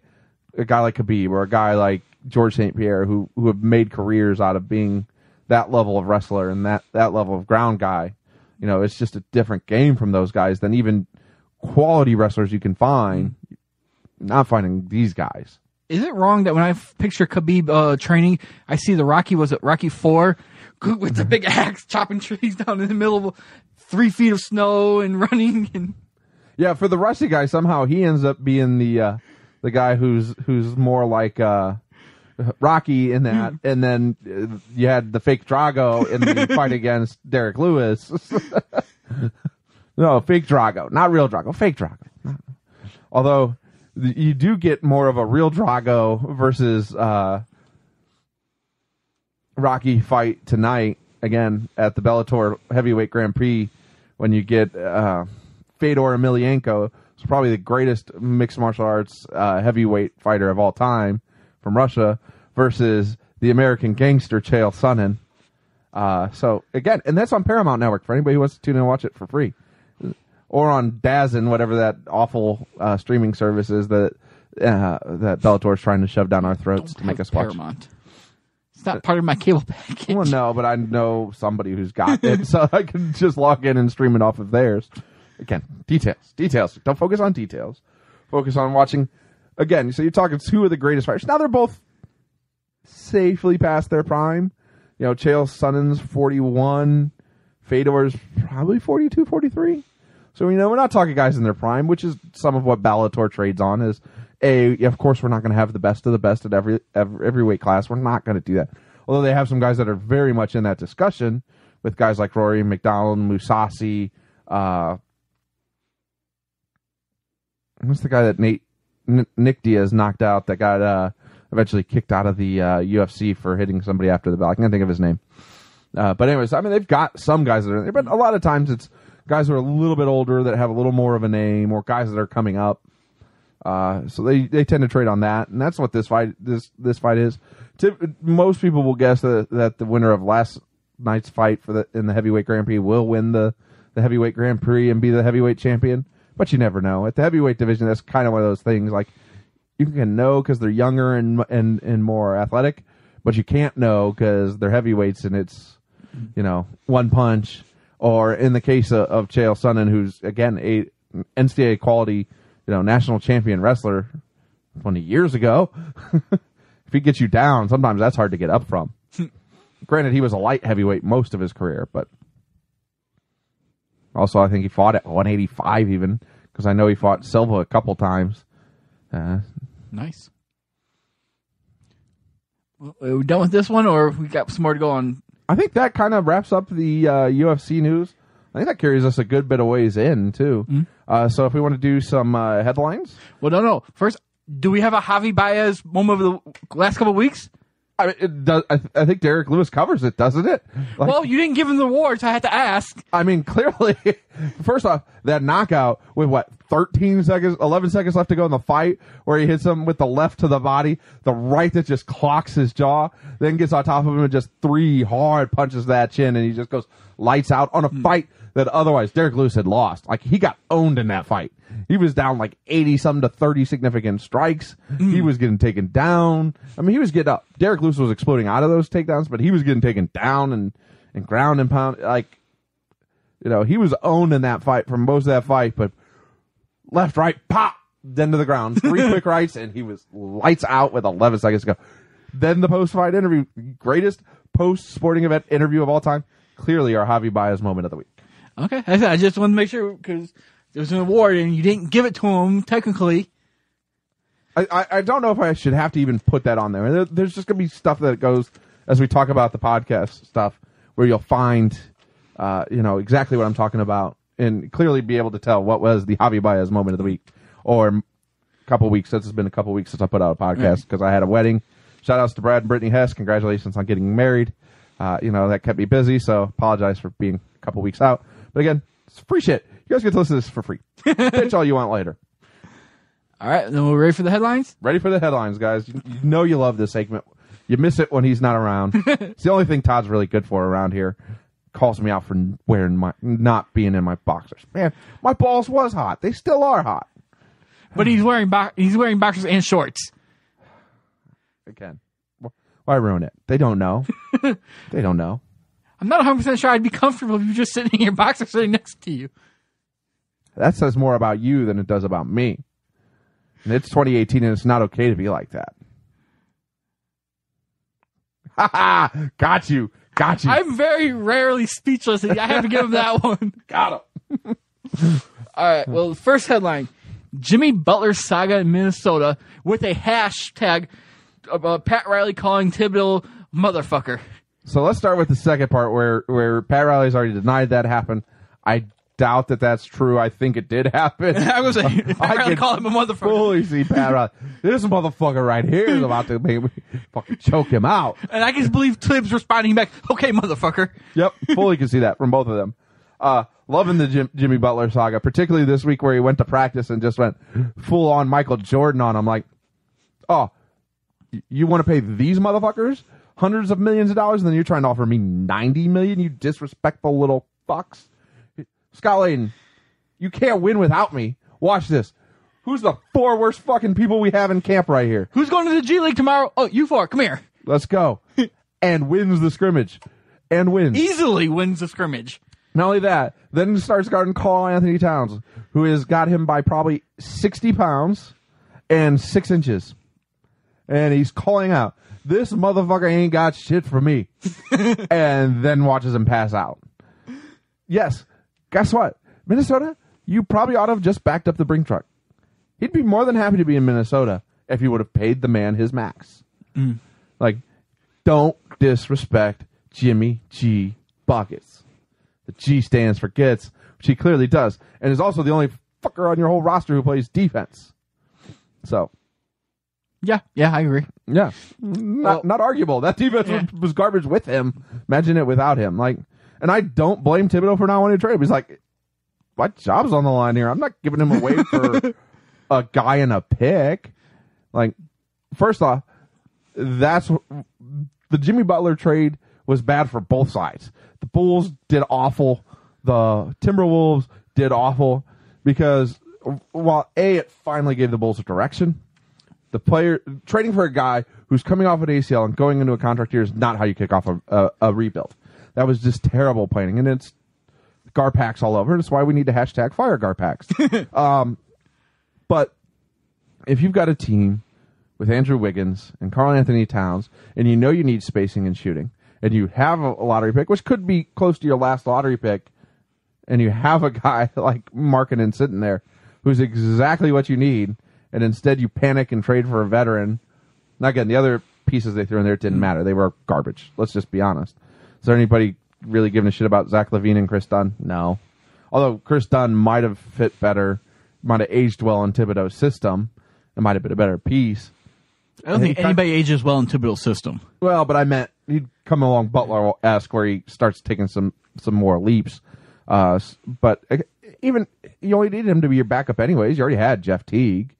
like Khabib or a guy like George St. Pierre who have made careers out of being that level of wrestler and that level of ground guy. You know, it's just a different game from those guys than even quality wrestlers you can find. Not finding these guys. Is it wrong that when I picture Khabib training, I see the Rocky 4 with the big axe chopping trees down in the middle of 3 feet of snow and running? And yeah, for the Rusty guy, somehow he ends up being the guy who's more like Rocky in that, and then you had the fake Drago in the fight against Derek Lewis. No, fake Drago, not real Drago, fake Drago. Although you do get more of a real Drago versus Rocky fight tonight, again, at the Bellator Heavyweight Grand Prix, when you get Fedor Emelianenko, who's probably the greatest mixed martial arts heavyweight fighter of all time from Russia, versus the American gangster Chael Sonnen. So, again, and that's on Paramount Network for anybody who wants to tune in and watch it for free. Or on DAZN, whatever that awful streaming service is that Bellator is trying to shove down our throats to make us watch. Paramount. It's not part of my cable package. Well, no, but I know somebody who's got it, so I can just log in and stream it off of theirs. Again, details. Don't focus on details. Focus on watching. Again, so you're talking 2 of the greatest fighters. Now they're both safely past their prime. You know, Chael Sonnen's 41. Fedor's probably 42, 43. So, you know, we're not talking guys in their prime, which is some of what Bellator trades on is, of course, we're not going to have the best of the best at every weight class. We're not going to do that. Although they have some guys that are very much in that discussion with guys like Rory McDonald, Mousasi. What's the guy that Nick Diaz knocked out that got eventually kicked out of the UFC for hitting somebody after the bell? I can't think of his name. But anyways, I mean, they've got some guys that are in there, but a lot of times it's guys who are a little bit older that have a little more of a name, or guys that are coming up. So they tend to trade on that, and that's what this fight is. Most people will guess that the winner of last night's fight in the heavyweight Grand Prix will win the heavyweight Grand Prix and be the heavyweight champion. But you never know. At the heavyweight division, that's kind of one of those things. Like, you can know because they're younger and more athletic, but you can't know because they're heavyweights and it's, one punch. Or in the case of Chael Sonnen, who's again a NCAA quality, national champion wrestler 20 years ago. If he gets you down, sometimes that's hard to get up from. Granted, he was a light heavyweight most of his career, but also I think he fought at 185 even, because I know he fought Silva a couple times. Nice. Are we done with this one, or we got some more to go on? I think that kind of wraps up the UFC news. I think that carries us a good bit of ways in, too. Mm-hmm. So if we want to do some headlines. Well, no. First, do we have a Javi Baez moment of the last couple of weeks? I mean, it does. I think Derek Lewis covers it, doesn't it? Like, well, you didn't give him the award, so I had to ask. I mean, clearly, first off, that knockout with 11 seconds left to go in the fight, where he hits him with the left to the body, the right that just clocks his jaw, then gets on top of him and just 3 hard punches to that chin, and he just goes lights out on a fight that otherwise Derek Lewis had lost. Like, he got owned in that fight. He was down 80-something to 30 significant strikes. He was getting taken down. I mean, he was getting up. Derek Lewis was exploding out of those takedowns, but he was getting taken down and ground and pound. He was owned in that fight for most of that fight, but left, right, pop, then to the ground. 3 quick rights, and he was lights out with 11 seconds to go. Then the post-fight interview, greatest post-sporting event interview of all time, clearly our Javi Baez moment of the week. Okay, I just wanted to make sure, because there was an award and you didn't give it to him, technically. I don't know if I should have to even put that on there. There's just going to be stuff that goes, as we talk about the podcast stuff, where you'll find, exactly what I'm talking about and clearly be able to tell what was the Javi Baez moment of the week, or a couple weeks, since it's been a couple weeks since I put out a podcast, because I had a wedding. Shout outs to Brad and Brittany Hess. Congratulations on getting married. That kept me busy, so apologize for being a couple weeks out. But again, it's free shit. You guys get to listen to this for free. Bitch all you want later. All right, then we're ready for the headlines? Ready for the headlines, guys. You know you love this segment. You miss it when he's not around. It's the only thing Todd's really good for around here. Calls me out for not being in my boxers. Man, my balls was hot. They still are hot. But he's wearing boxers and shorts. Again, why ruin it? They don't know. They don't know. I'm not 100% sure I'd be comfortable if you were just sitting in your boxer sitting next to you. That says more about you than it does about me. And it's 2018 and it's not okay to be like that. Ha ha! Got you. I'm very rarely speechless. And I have to give him that one. Got him. All right. Well, the first headline: Jimmy Butler saga in Minnesota with a hashtag Pat Riley calling Thibodeau motherfucker. So let's start with the second part where Pat Riley's already denied that happened. I doubt that that's true. I think it did happen. I was like, I could call him a motherfucker. Fully see Pat Riley. This motherfucker right here is about to maybe fucking choke him out. And I can believe Tibbs responding back, okay, motherfucker. Yep, fully can see that from both of them. Loving the Jimmy Butler saga, particularly this week where he went to practice and just went full on Michael Jordan on him. Like, oh, you want to pay these motherfuckers hundreds of millions of dollars, and then you're trying to offer me $90 million, you disrespectful little fucks. Scott Layden, you can't win without me. Watch this. Who's the 4 worst fucking people we have in camp right here? Who's going to the G League tomorrow? Oh, you 4. Come here. Let's go. And wins the scrimmage. And wins. Easily wins the scrimmage. Not only that, then starts guarding Karl Anthony Towns, who has got him by probably 60 pounds and 6 inches. And he's calling out, this motherfucker ain't got shit for me. And then watches him pass out. Yes. Guess what? Minnesota, you probably ought to have just backed up the brink truck. He'd be more than happy to be in Minnesota if he would have paid the man his max. Like, don't disrespect Jimmy G. Buckets. The G stands for gets, which he clearly does, and is also the only fucker on your whole roster who plays defense. So, yeah, I agree. Yeah, not arguable. That defense was garbage with him. Imagine it without him. Like, and I don't blame Thibodeau for not wanting to trade him. He's like, my job's on the line here. I'm not giving him away for a guy and a pick. Like, first off, the Jimmy Butler trade was bad for both sides. The Bulls did awful. The Timberwolves did awful because while it finally gave the Bulls a direction, the player trading for a guy who's coming off an ACL and going into a contract year is not how you kick off a rebuild. That was just terrible planning, and it's Garpax all over. That's why we need to hashtag fire Garpax. But if you've got a team with Andrew Wiggins and Karl Anthony Towns, and you know you need spacing and shooting, and you have a lottery pick, which could be close to your last lottery pick, and you have a guy like Markkanen sitting there who's exactly what you need, and instead you panic and trade for a veteran. Now, again, the other pieces they threw in there didn't matter. They were garbage. Let's just be honest. Is there anybody really giving a shit about Zach LaVine and Chris Dunn? No. Although Chris Dunn might have fit better, might have aged well in Thibodeau's system. It might have been a better piece. I don't think anybody ages well in Thibodeau's system. Well, but I meant he'd come along Butler-esque where he starts taking some more leaps. But even you only needed him to be your backup anyways. You already had Jeff Teague.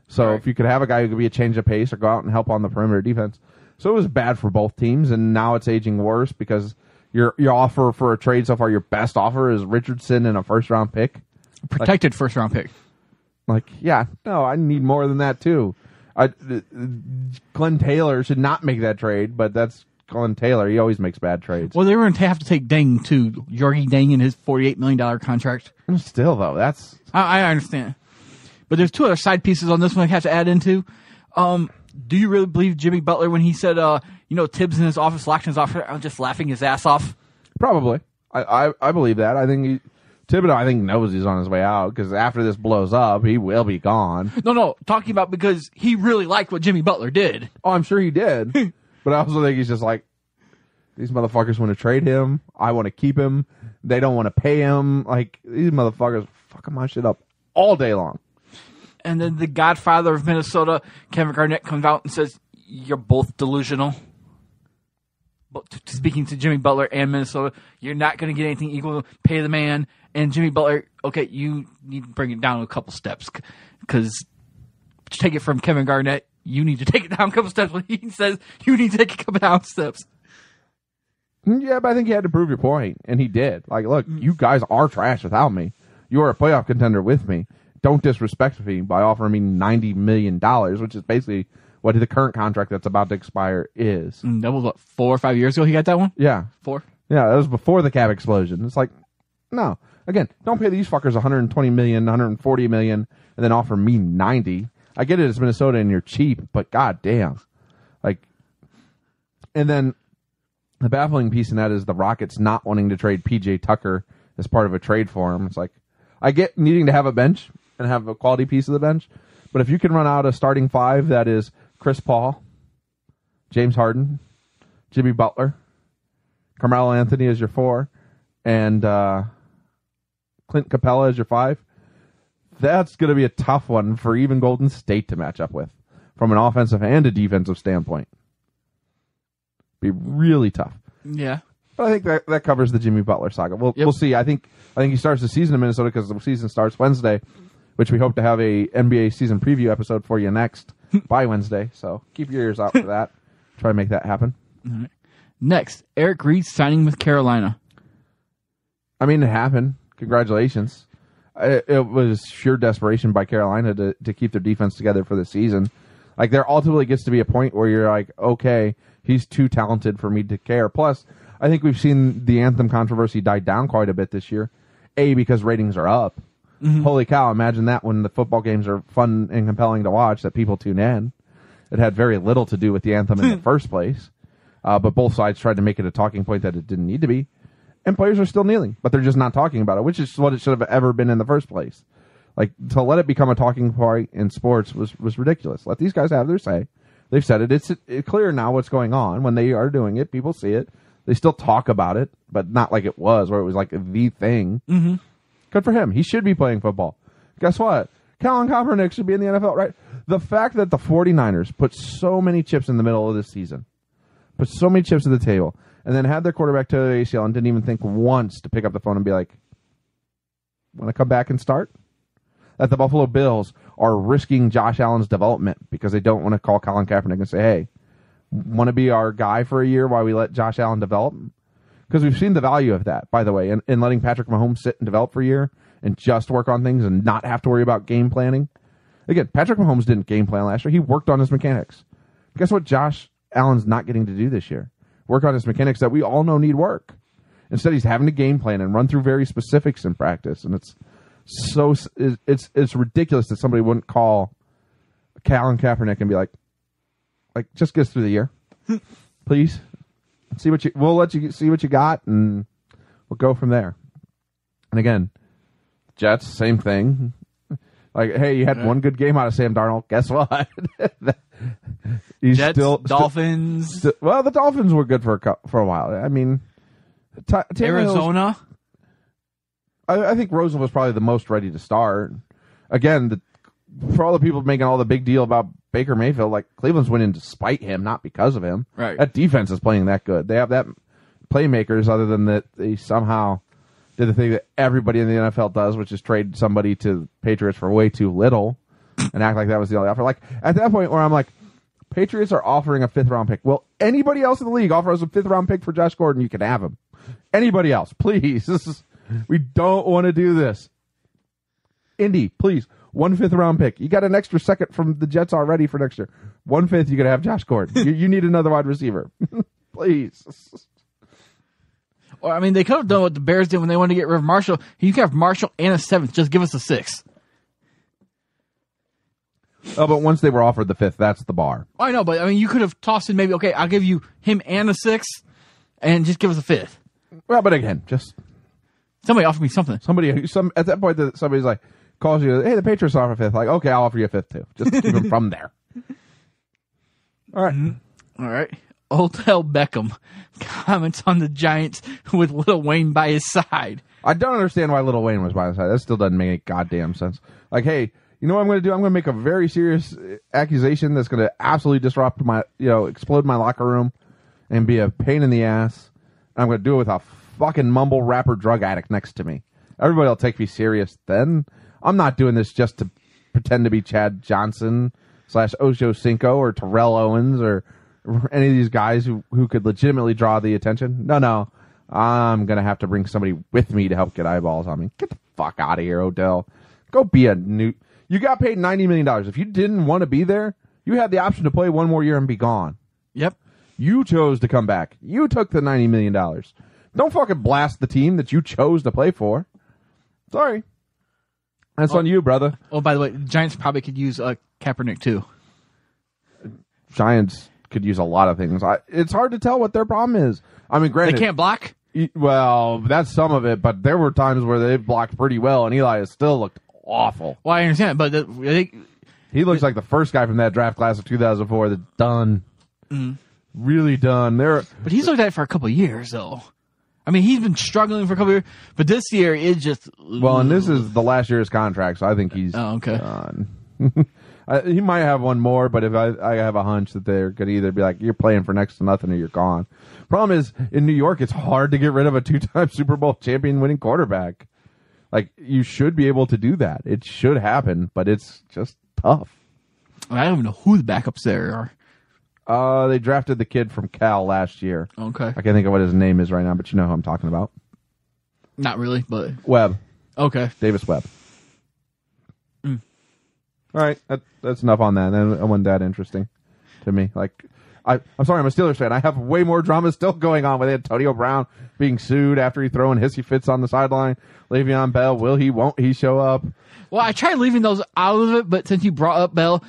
So if you could have a guy who could be a change of pace or go out and help on the perimeter defense. So it was bad for both teams, and now it's aging worse because your offer for a trade so far, your best offer is Richardson and a first-round pick. Protected first-round pick. Like, yeah, no, I need more than that too. Glenn Taylor should not make that trade, but that's Glenn Taylor. He always makes bad trades. Well, they were going to have to take Deng too. Yorgi Deng and his $48 million contract. Still, though, that's... I understand. But there's two other side pieces on this one I have to add into. Do you really believe Jimmy Butler when he said, Tibbs in his office locked in his office, I'm just laughing his ass off? Probably. I believe that. I think Thibodeau, knows he's on his way out because after this blows up, he will be gone. No, talking about because he really liked what Jimmy Butler did. Oh, I'm sure he did. But I also think he's just like, these motherfuckers want to trade him. I want to keep him. They don't want to pay him. Like, these motherfuckers fucking my shit up all day long. And then the godfather of Minnesota, Kevin Garnett, comes out and says, you're both delusional. Speaking to Jimmy Butler and Minnesota, you're not going to get anything equal. Pay the man. And Jimmy Butler, okay, you need to bring it down a couple steps. Because to take it from Kevin Garnett, you need to take it down a couple steps. When he says you need to take a couple down steps. Yeah, but I think you had to prove your point. And he did. Like, look, you guys are trash without me. You are a playoff contender with me. Don't disrespect me by offering me $90 million, which is basically what the current contract that's about to expire is. That was, 4 or 5 years ago he got that one? Yeah. 4? Yeah, that was before the cap explosion. It's like, no. Again, don't pay these fuckers $120 million, $140 million, and then offer me $90. I get it, it's Minnesota and you're cheap, but goddamn. Like, and then the baffling piece in that is the Rockets not wanting to trade P.J. Tucker as part of a trade for him. It's like, I get needing to have a bench and have a quality piece of the bench, but if you can run out a starting five that is Chris Paul, James Harden, Jimmy Butler, Carmelo Anthony as your 4, and Clint Capella as your 5, that's going to be a tough one for even Golden State to match up with from an offensive and a defensive standpoint. Be really tough. Yeah. But I think that covers the Jimmy Butler saga. We'll see. I think he starts the season in Minnesota because the season starts Wednesday, which we hope to have a NBA season preview episode for you next by Wednesday. So keep your ears out for that. Try to make that happen. All right. Next, Eric Reed signing with Carolina. I mean, it happened. Congratulations. It was sheer desperation by Carolina to keep their defense together for the season. Like, there ultimately gets to be a point where you're like, okay, he's too talented for me to care. Plus, I think we've seen the anthem controversy die down quite a bit this year. Because ratings are up. Mm-hmm. Holy cow, imagine that when the football games are fun and compelling to watch, that people tune in. It had very little to do with the anthem in the first place. But both sides tried to make it a talking point that it didn't need to be. And players are still kneeling, but they're just not talking about it, which is what it should have ever been in the first place. Like, to let it become a talking point in sports was ridiculous. Let these guys have their say. They've said it. It's clear now what's going on. When they are doing it, people see it. They still talk about it, but not like it was, where it was like the thing. Mm-hmm. Good for him. He should be playing football. Guess what? Colin Kaepernick should be in the NFL, right? The fact that the 49ers put so many chips in the middle of this season, put so many chips at the table, and then had their quarterback tear their ACL and didn't even think once to pick up the phone and be like, want to come back and start? That the Buffalo Bills are risking Josh Allen's development because they don't want to call Colin Kaepernick and say, hey, want to be our guy for a year while we let Josh Allen develop? Because we've seen the value of that, by the way, in letting Patrick Mahomes sit and develop for a year and just work on things and not have to worry about game planning. Again, Patrick Mahomes didn't game plan last year. He worked on his mechanics. Guess what Josh Allen's not getting to do this year? Work on his mechanics that we all know need work. Instead, he's having to game plan and run through very specifics in practice, and it's ridiculous that somebody wouldn't call Colin Kaepernick and be like, just get us through the year, please. We'll let you see what you got, and we'll go from there. And again, Jets, same thing. Like, hey, you had one good game out of Sam Darnold. Guess what? Jets, Dolphins. Well, the Dolphins were good for a while. I mean, Arizona. I think Rosen was probably the most ready to start. Again, for all the people making all the big deal about Baker Mayfield, like, Cleveland's winning despite him, not because of him. Right. That defense is playing that good. They have that playmakers, other than that they somehow did the thing that everybody in the NFL does, which is trade somebody to Patriots for way too little and act like that was the only offer. Like, at that point where I'm like, Patriots are offering a 5th-round pick. Well, anybody else in the league offer us a 5th-round pick for Josh Gordon, you can have him. Anybody else, please. We don't want to do this. Indy, please. 1 5th-round pick. You got an extra second from the Jets already for next year. 1/5, you could have Josh Gordon. you need another wide receiver. Please. Or, I mean, they could have done what the Bears did when they wanted to get rid of Marshall. You can have Marshall and a 7th. Just give us a 6th. Oh, but once they were offered the 5th, that's the bar. Oh, I know, but I mean, you could have tossed in maybe, okay, I'll give you him and a 6th, and just give us a 5th. Well, but again, just somebody offered me something. At that point, somebody's like, calls you, hey, the Patriots offer a 5th. Like, okay, I'll offer you a 5th too. Just keep them from there. All right. Mm-hmm. All right. Odell Beckham comments on the Giants with Lil Wayne by his side. I don't understand why Lil Wayne was by his side. That still doesn't make any goddamn sense. Like, hey, you know what I'm going to do? I'm going to make a very serious accusation that's going to absolutely disrupt my, explode my locker room and be a pain in the ass. I'm going to do it with a fucking mumble rapper drug addict next to me. Everybody will take me serious then. I'm not doing this just to pretend to be Chad Johnson / Ocho Cinco or Terrell Owens or any of these guys who could legitimately draw the attention. No. I'm going to have to bring somebody with me to help get eyeballs on me. Get the fuck out of here, Odell. Go be a new... You got paid $90 million. If you didn't want to be there, you had the option to play one more year and be gone. Yep. You chose to come back. You took the $90 million. Don't fucking blast the team that you chose to play for. Sorry. That's on you, brother. Oh, by the way, the Giants probably could use Kaepernick, too. Giants could use a lot of things. It's hard to tell what their problem is. I mean, granted... They can't block? Well, that's some of it, but there were times where they blocked pretty well, and Eli has still looked awful. Well, I understand, but he looks like the first guy from that draft class of 2004 that's done. Mm-hmm. Really done. But he's looked at it for a couple of years, though. I mean, he's been struggling for a couple of years, but this year it just... Well, and this is the last year of his contract, so I think he's done. He might have one more, but if I have a hunch that they're going to either be like, you're playing for next to nothing or you're gone. Problem is, in New York, it's hard to get rid of a 2-time Super Bowl champion winning quarterback. Like, you should be able to do that. It should happen, but it's just tough. I don't even know who the backups there are. They drafted the kid from Cal last year. Okay. I can't think of what his name is right now, but you know who I'm talking about. Not really, but... Webb. Okay. Davis Webb. All right, that's enough on that. That wasn't that interesting to me. Like, I'm sorry, I'm a Steelers fan. I have way more drama still going on with Antonio Brown being sued after he throwing hissy fits on the sideline. Le'Veon Bell, won't he show up? Well, I tried leaving those out of it, but since you brought up Bell,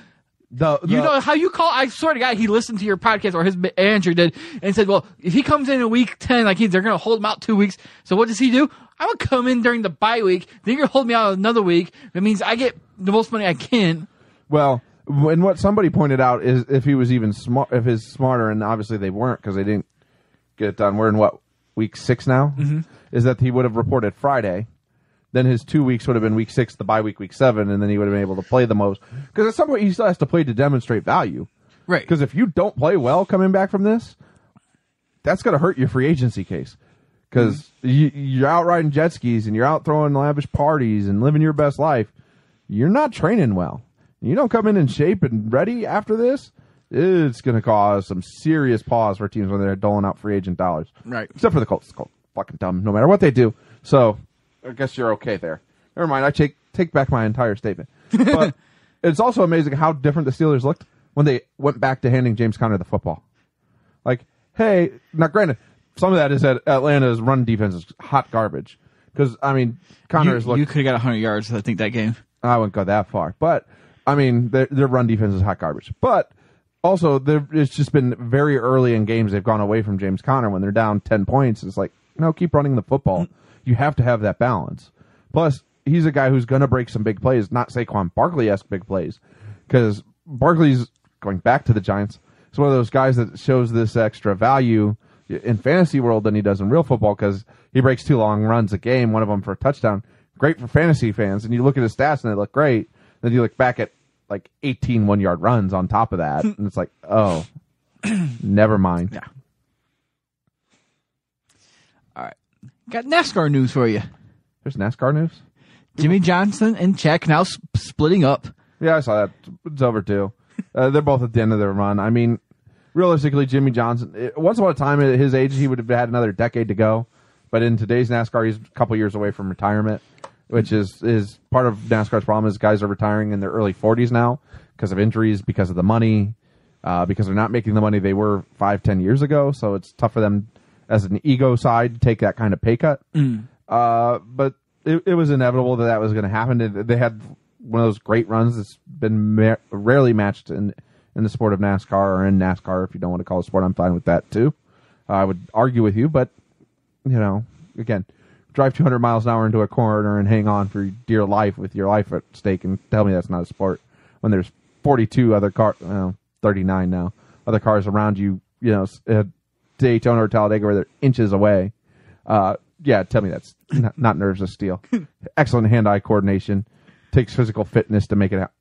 You know how you call? I swear to God, he listened to your podcast, or his manager did, and said, "Well, if he comes in week 10, like they're going to hold him out 2 weeks. So what does he do? I'm going to come in during the bye week. Then you're going to hold me out another week. That means I get the most money I can." Well, and what somebody pointed out is if he was even smart, if he's smarter, and obviously they weren't because they didn't get it done. We're in week 6 now. Mm-hmm. Is that he would have reported Friday. Then his 2 weeks would have been week 6, the bye week 7, and then he would have been able to play the most. Because at some point, he still has to play to demonstrate value. Right. Because if you don't play well coming back from this, that's going to hurt your free agency case. Because you're out riding jet skis, and you're out throwing lavish parties and living your best life. You're not training well. You don't come in shape and ready after this, it's going to cause some serious pause for teams when they're doling out free agent dollars. Right. Except for the Colts. It's called fucking dumb no matter what they do. So I guess you're okay there. Never mind. I take back my entire statement. But it's also amazing how different the Steelers looked when they went back to handing James Conner the football. Like, hey, now granted, some of that is that Atlanta's run defense is hot garbage. Because, I mean, Conner has looked... You could have got 100 yards, I think, that game. I wouldn't go that far. But, I mean, their run defense is hot garbage. But also, it's just been very early in games they've gone away from James Conner when they're down 10 points. It's like, no, keep running the football. You have to have that balance. Plus, he's a guy who's going to break some big plays, not Saquon Barkley-esque big plays. Because Barkley's, going back to the Giants, is one of those guys that shows this extra value in fantasy world than he does in real football because he breaks 2 long runs a game, one of them for a touchdown. Great for fantasy fans. And you look at his stats and they look great. Then you look back at like 18 one-yard runs on top of that. And it's like, oh, never mind. Yeah. All right. Got NASCAR news for you. There's NASCAR news? Jimmy Johnson and Chad now splitting up. Yeah, I saw that. It's over too. They're both at the end of their run. I mean, realistically, Jimmy Johnson, once upon a time at his age, he would have had another decade to go. But in today's NASCAR, he's a couple years away from retirement, which is part of NASCAR's problem is guys are retiring in their early 40s now because of injuries, because of the money, because they're not making the money they were 5-10 years ago. So it's tough for them as an ego side to take that kind of pay cut. But it was inevitable that was going to happen. They had one of those great runs that's been rarely matched in the sport of NASCAR or in NASCAR. If you don't want to call it sport, I'm fine with that too. I would argue with you, but you know, again, drive 200 miles an hour into a corner and hang on for dear life with your life at stake and tell me that's not a sport when there's 42 other cars, 39 now, other cars around you, at Daytona or Talladega where they're inches away. Yeah, tell me that's not nerves of steel. Excellent hand-eye coordination. Takes physical fitness to make it happen.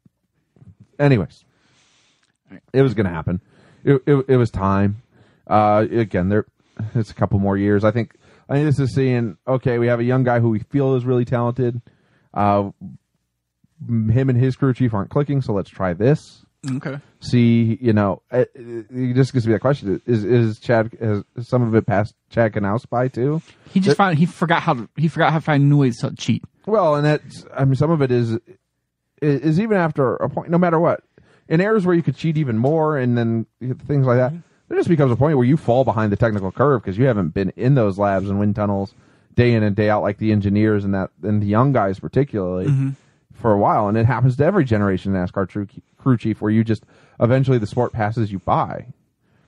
Anyways, it was going to happen. It was time. Again, it's a couple more years. I think this is seeing, okay, we have a young guy who we feel is really talented. Him and his crew chief aren't clicking, so let's try this. Okay. See, it just gives me that question: is Chad? Has some of it passed Chad Knaus by too? He forgot how to find new ways to cheat. Well, and some of it is even after a point, no matter what, in areas where you could cheat even more, and then things like that. There just becomes a point where you fall behind the technical curve because you haven't been in those labs and wind tunnels day in and day out like the engineers and the young guys particularly for a while. And it happens to every generation NASCAR crew chief where you just eventually the sport passes you by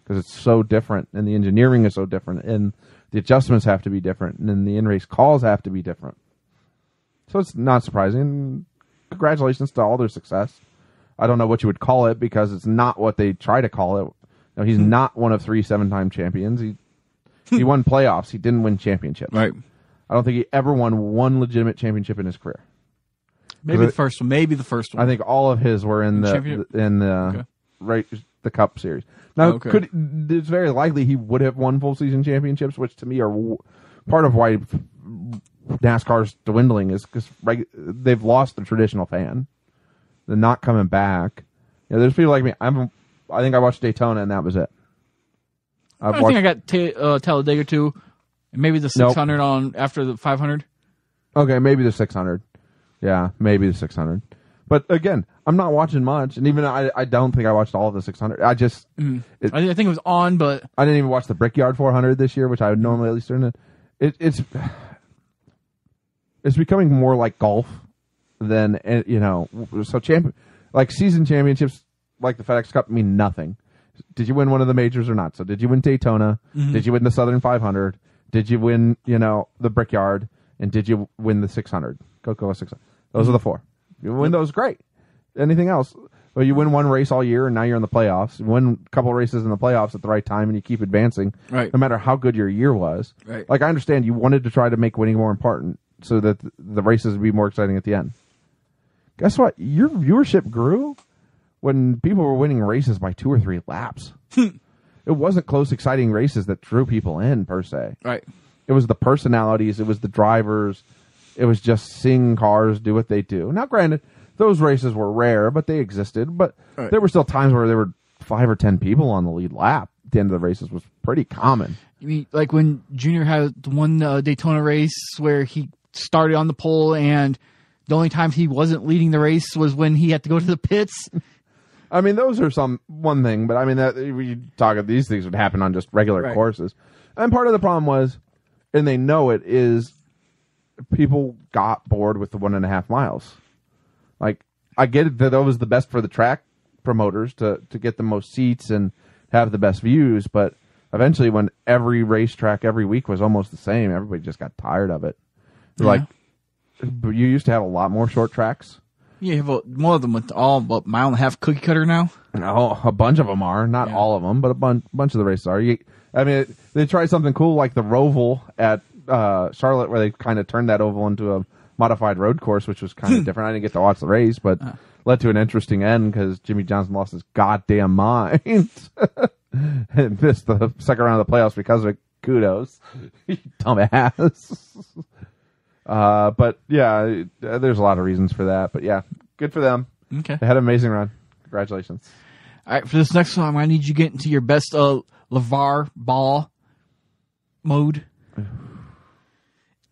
because it's so different and the engineering is so different and the adjustments have to be different and then the in-race calls have to be different. So it's not surprising. Congratulations to all their success. I don't know what you would call it because it's not what they try to call it. No, he's not one of 3 7-time champions. He won playoffs. He didn't win championships. Right. I don't think he ever won one legitimate championship in his career. Maybe the first one. I think all of his were in the Cup Series. Now, it's very likely he would have won full season championships, which to me are part of why NASCAR's dwindling is because they've lost the traditional fan. They're not coming back. There's people like me. I think I watched Daytona and that was it. I think I got Talladega too, and maybe the 600 on after the 500. Okay, maybe the 600. Yeah, maybe the 600. But again, I'm not watching much, and even I don't think I watched all of the 600. I just I think it was on, but I didn't even watch the Brickyard 400 this year, which I would normally at least turn in. It's becoming more like golf than so season championships like the FedEx Cup mean nothing. Did you win one of the majors or not? So did you win Daytona? Mm-hmm. Did you win the Southern 500? Did you win, the Brickyard? And did you win the 600? Coca-Cola 600. Those are the four. You win those, great. Anything else? Well, you win one race all year, and now you're in the playoffs. You win a couple races in the playoffs at the right time, and you keep advancing, right, no matter how good your year was. Right. Like, I understand you wanted to try to make winning more important so that the races would be more exciting at the end. Guess what? Your viewership grew when people were winning races by 2 or 3 laps. It wasn't close, exciting races that drew people in, per se. Right. It was the personalities. It was the drivers. It was just seeing cars do what they do. Now, granted, those races were rare, but they existed. But there were still times where there were 5 or 10 people on the lead lap. At the end of the races was pretty common. You mean like when Junior had the one Daytona race where he started on the pole and the only time he wasn't leading the race was when he had to go to the pits? I mean, those are one thing, but I mean, that we talk of these things would happen on just regular courses. And part of the problem was, and they know it, is people got bored with the 1.5 miles. Like, I get it that was the best for the track promoters to get the most seats and have the best views, but eventually when every racetrack every week was almost the same, everybody just got tired of it. Yeah. Like, you used to have a lot more short tracks. Yeah, but one of them with all about 1.5 mile cookie cutter now. No, a bunch of them are. Not all of them, but a bunch of the races are. They tried something cool like the Roval at Charlotte, where they kind of turned that oval into a modified road course, which was kind of different. I didn't get to watch the race, but led to an interesting end because Jimmy Johnson lost his goddamn mind and missed the second round of the playoffs because of it. Kudos, dumbass. But yeah, there's a lot of reasons for that. But yeah, good for them. Okay, they had an amazing run. Congratulations. All right, for this next one, I'm going to need you to get into your best LeVar Ball mode.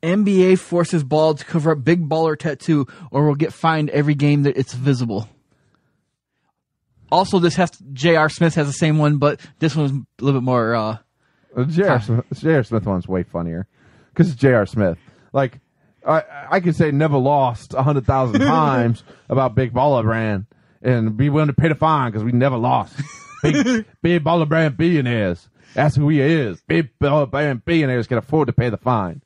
NBA forces Ball to cover up big baller tattoo or will get fined every game that it's visible. Also, J.R. Smith has the same one, but this one's a little bit more... J.R. Smith one's way funnier because it's J.R. Smith. Like, I could say never lost 100,000 times about Big Baller Brand and be willing to pay the fine because we never lost. Big Baller Brand billionaires. That's who he is. Big Baller Brand billionaires can afford to pay the fine.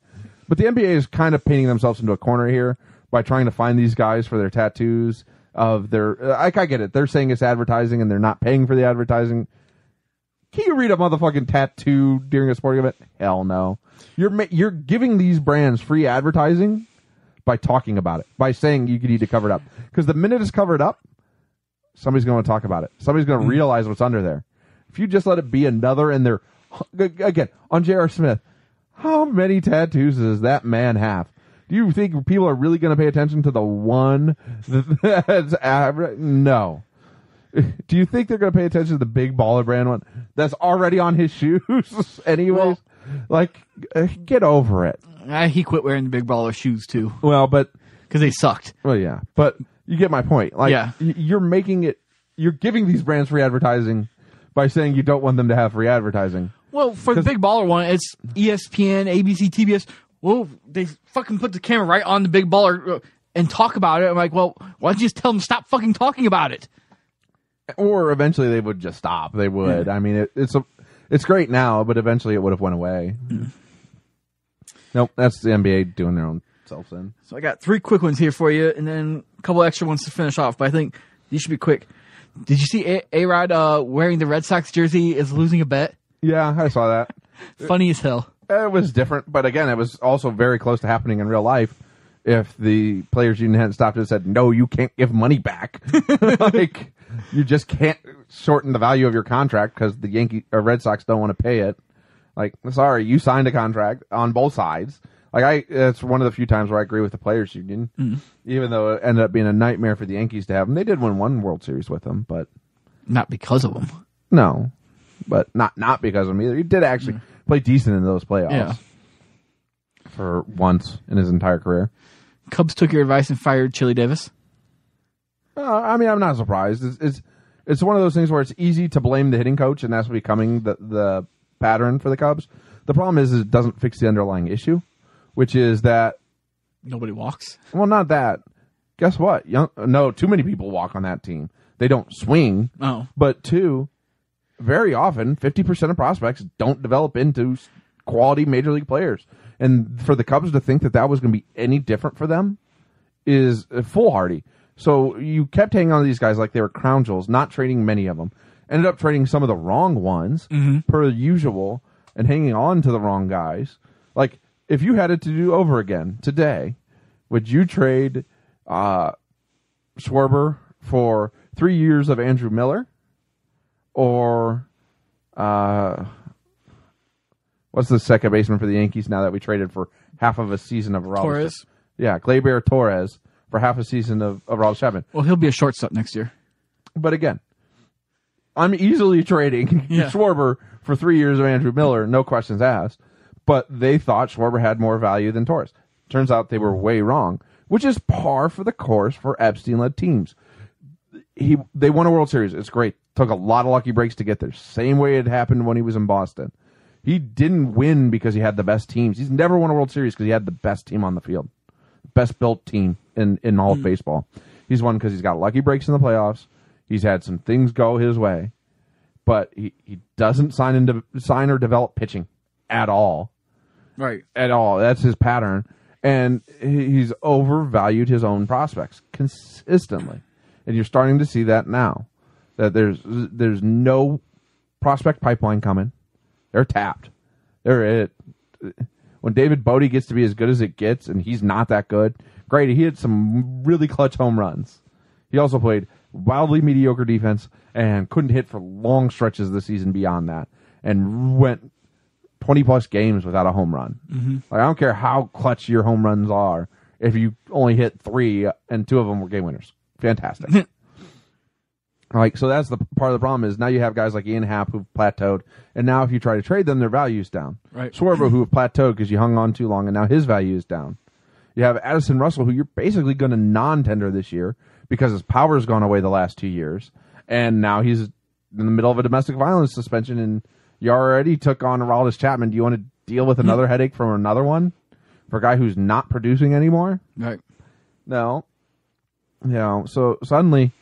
But the NBA is kind of painting themselves into a corner here by trying to find these guys for their tattoos of their... I get it. They're saying it's advertising and they're not paying for the advertising. Can you read a motherfucking tattoo during a sporting event? Hell no. You're giving these brands free advertising by talking about it, by saying you need to cover it up. Because the minute it's covered up, somebody's going to talk about it. Somebody's going to realize what's under there. If you just let it be another and they're... Again, on J.R. Smith, how many tattoos does that man have? Do you think people are really going to pay attention to the one that's average? No. Do you think they're going to pay attention to the Big Baller Brand one that's already on his shoes anyways? Get over it. He quit wearing the Big Baller shoes too. Well, but... Because they sucked. Well, yeah. But you get my point. You're making it... You're giving these brands free advertising by saying you don't want them to have free advertising. Well, for the Big Baller one, it's ESPN, ABC, TBS. Well, they fucking put the camera right on the Big Baller and talk about it. I'm like, well, why don't you just tell them to stop fucking talking about it? Or eventually they would just stop. They would. Yeah. I mean, it's great now, but eventually it would have went away. Nope, that's the NBA doing their own self in. So I got 3 quick ones here for you, and then a couple extra ones to finish off. But I think these should be quick. Did you see A-Rod wearing the Red Sox jersey is losing a bet? Yeah, I saw that. Funny as hell. It was different, but again, it was also very close to happening in real life. If the players' union hadn't stopped it and said, no, you can't give money back. You just can't shorten the value of your contract because the Red Sox don't want to pay it. Sorry, you signed a contract on both sides. It's one of the few times where I agree with the players' union, even though it ended up being a nightmare for the Yankees to have them. They did win one World Series with them, but not because of them. No, but not because of them either. He did actually play decent in those playoffs for once in his entire career. Cubs took your advice and fired Chili Davis. I mean, I'm not surprised. It's one of those things where it's easy to blame the hitting coach, and that's becoming the pattern for the Cubs. The problem is it doesn't fix the underlying issue, which is that nobody walks. Well, not that. Guess what? Too many people walk on that team. they don't swing. Oh. But two, very often, 50% of prospects don't develop into quality major league players. And for the Cubs to think that that was going to be any different for them is foolhardy. So you kept hanging on to these guys like they were crown jewels, not trading many of them. Ended up trading some of the wrong ones, per usual, and hanging on to the wrong guys. Like, if you had it to do over again today, would you trade Schwarber for 3 years of Andrew Miller? Or what's the second baseman for the Yankees now that we traded for half of a season of Aroldis? Torres? Yeah, Gleyber Torres for half a season of Aroldis Chapman. Well, he'll be a shortstop next year. But again, I'm easily trading Schwarber for 3 years of Andrew Miller, no questions asked. But they thought Schwarber had more value than Torres. Turns out they were way wrong, which is par for the course for Epstein-led teams. They won a World Series. It's great. Took a lot of lucky breaks to get there. Same way it happened when he was in Boston. He didn't win because he had the best teams. He's never won a World Series because he had the best team on the field. Best built team in all of baseball. He's won because he's got lucky breaks in the playoffs. He's had some things go his way. But he doesn't sign or develop pitching at all. Right. At all. That's his pattern. And he's overvalued his own prospects consistently. And you're starting to see that now. That there's no prospect pipeline coming. They're tapped. They're it. When David Bodie gets to be as good as it gets, and he's not that good, great. He hit some really clutch home runs. He also played wildly mediocre defense and couldn't hit for long stretches of the season beyond that, and went 20-plus games without a home run. Like, I don't care how clutch your home runs are. If you only hit 3 and 2 of them were game winners, fantastic. Like, so that's the part of the problem is now you have guys like Ian Happ who've plateaued, and now if you try to trade them, their value's down. Right. Schwarber, who have plateaued because you hung on too long, and now his value is down. You have Addison Russell, who you're basically going to non-tender this year because his power's gone away the last 2 years, and now he's in the middle of a domestic violence suspension, and you already took on Aroldis Chapman. Do you want to deal with another headache from another one for a guy who's not producing anymore? Right. No. You know, so suddenly,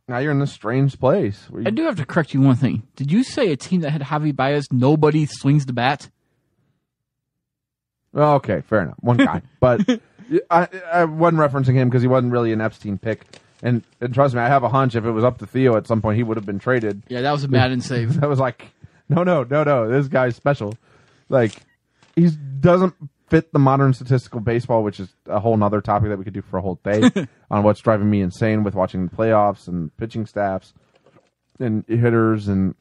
now you're in this strange place. I do have to correct you one thing. Did you say a team that had Javi Baez, nobody swings the bat? Okay, fair enough. One guy. But I wasn't referencing him because he wasn't really an Epstein pick. And trust me, I have a hunch if it was up to Theo at some point, he would have been traded. Yeah, that was a Madden save. I was like, no, this guy's special. Like, he doesn't fit the modern statistical baseball, which is a whole nother topic that we could do for a whole day on what's driving me insane with watching the playoffs and pitching staffs and hitters and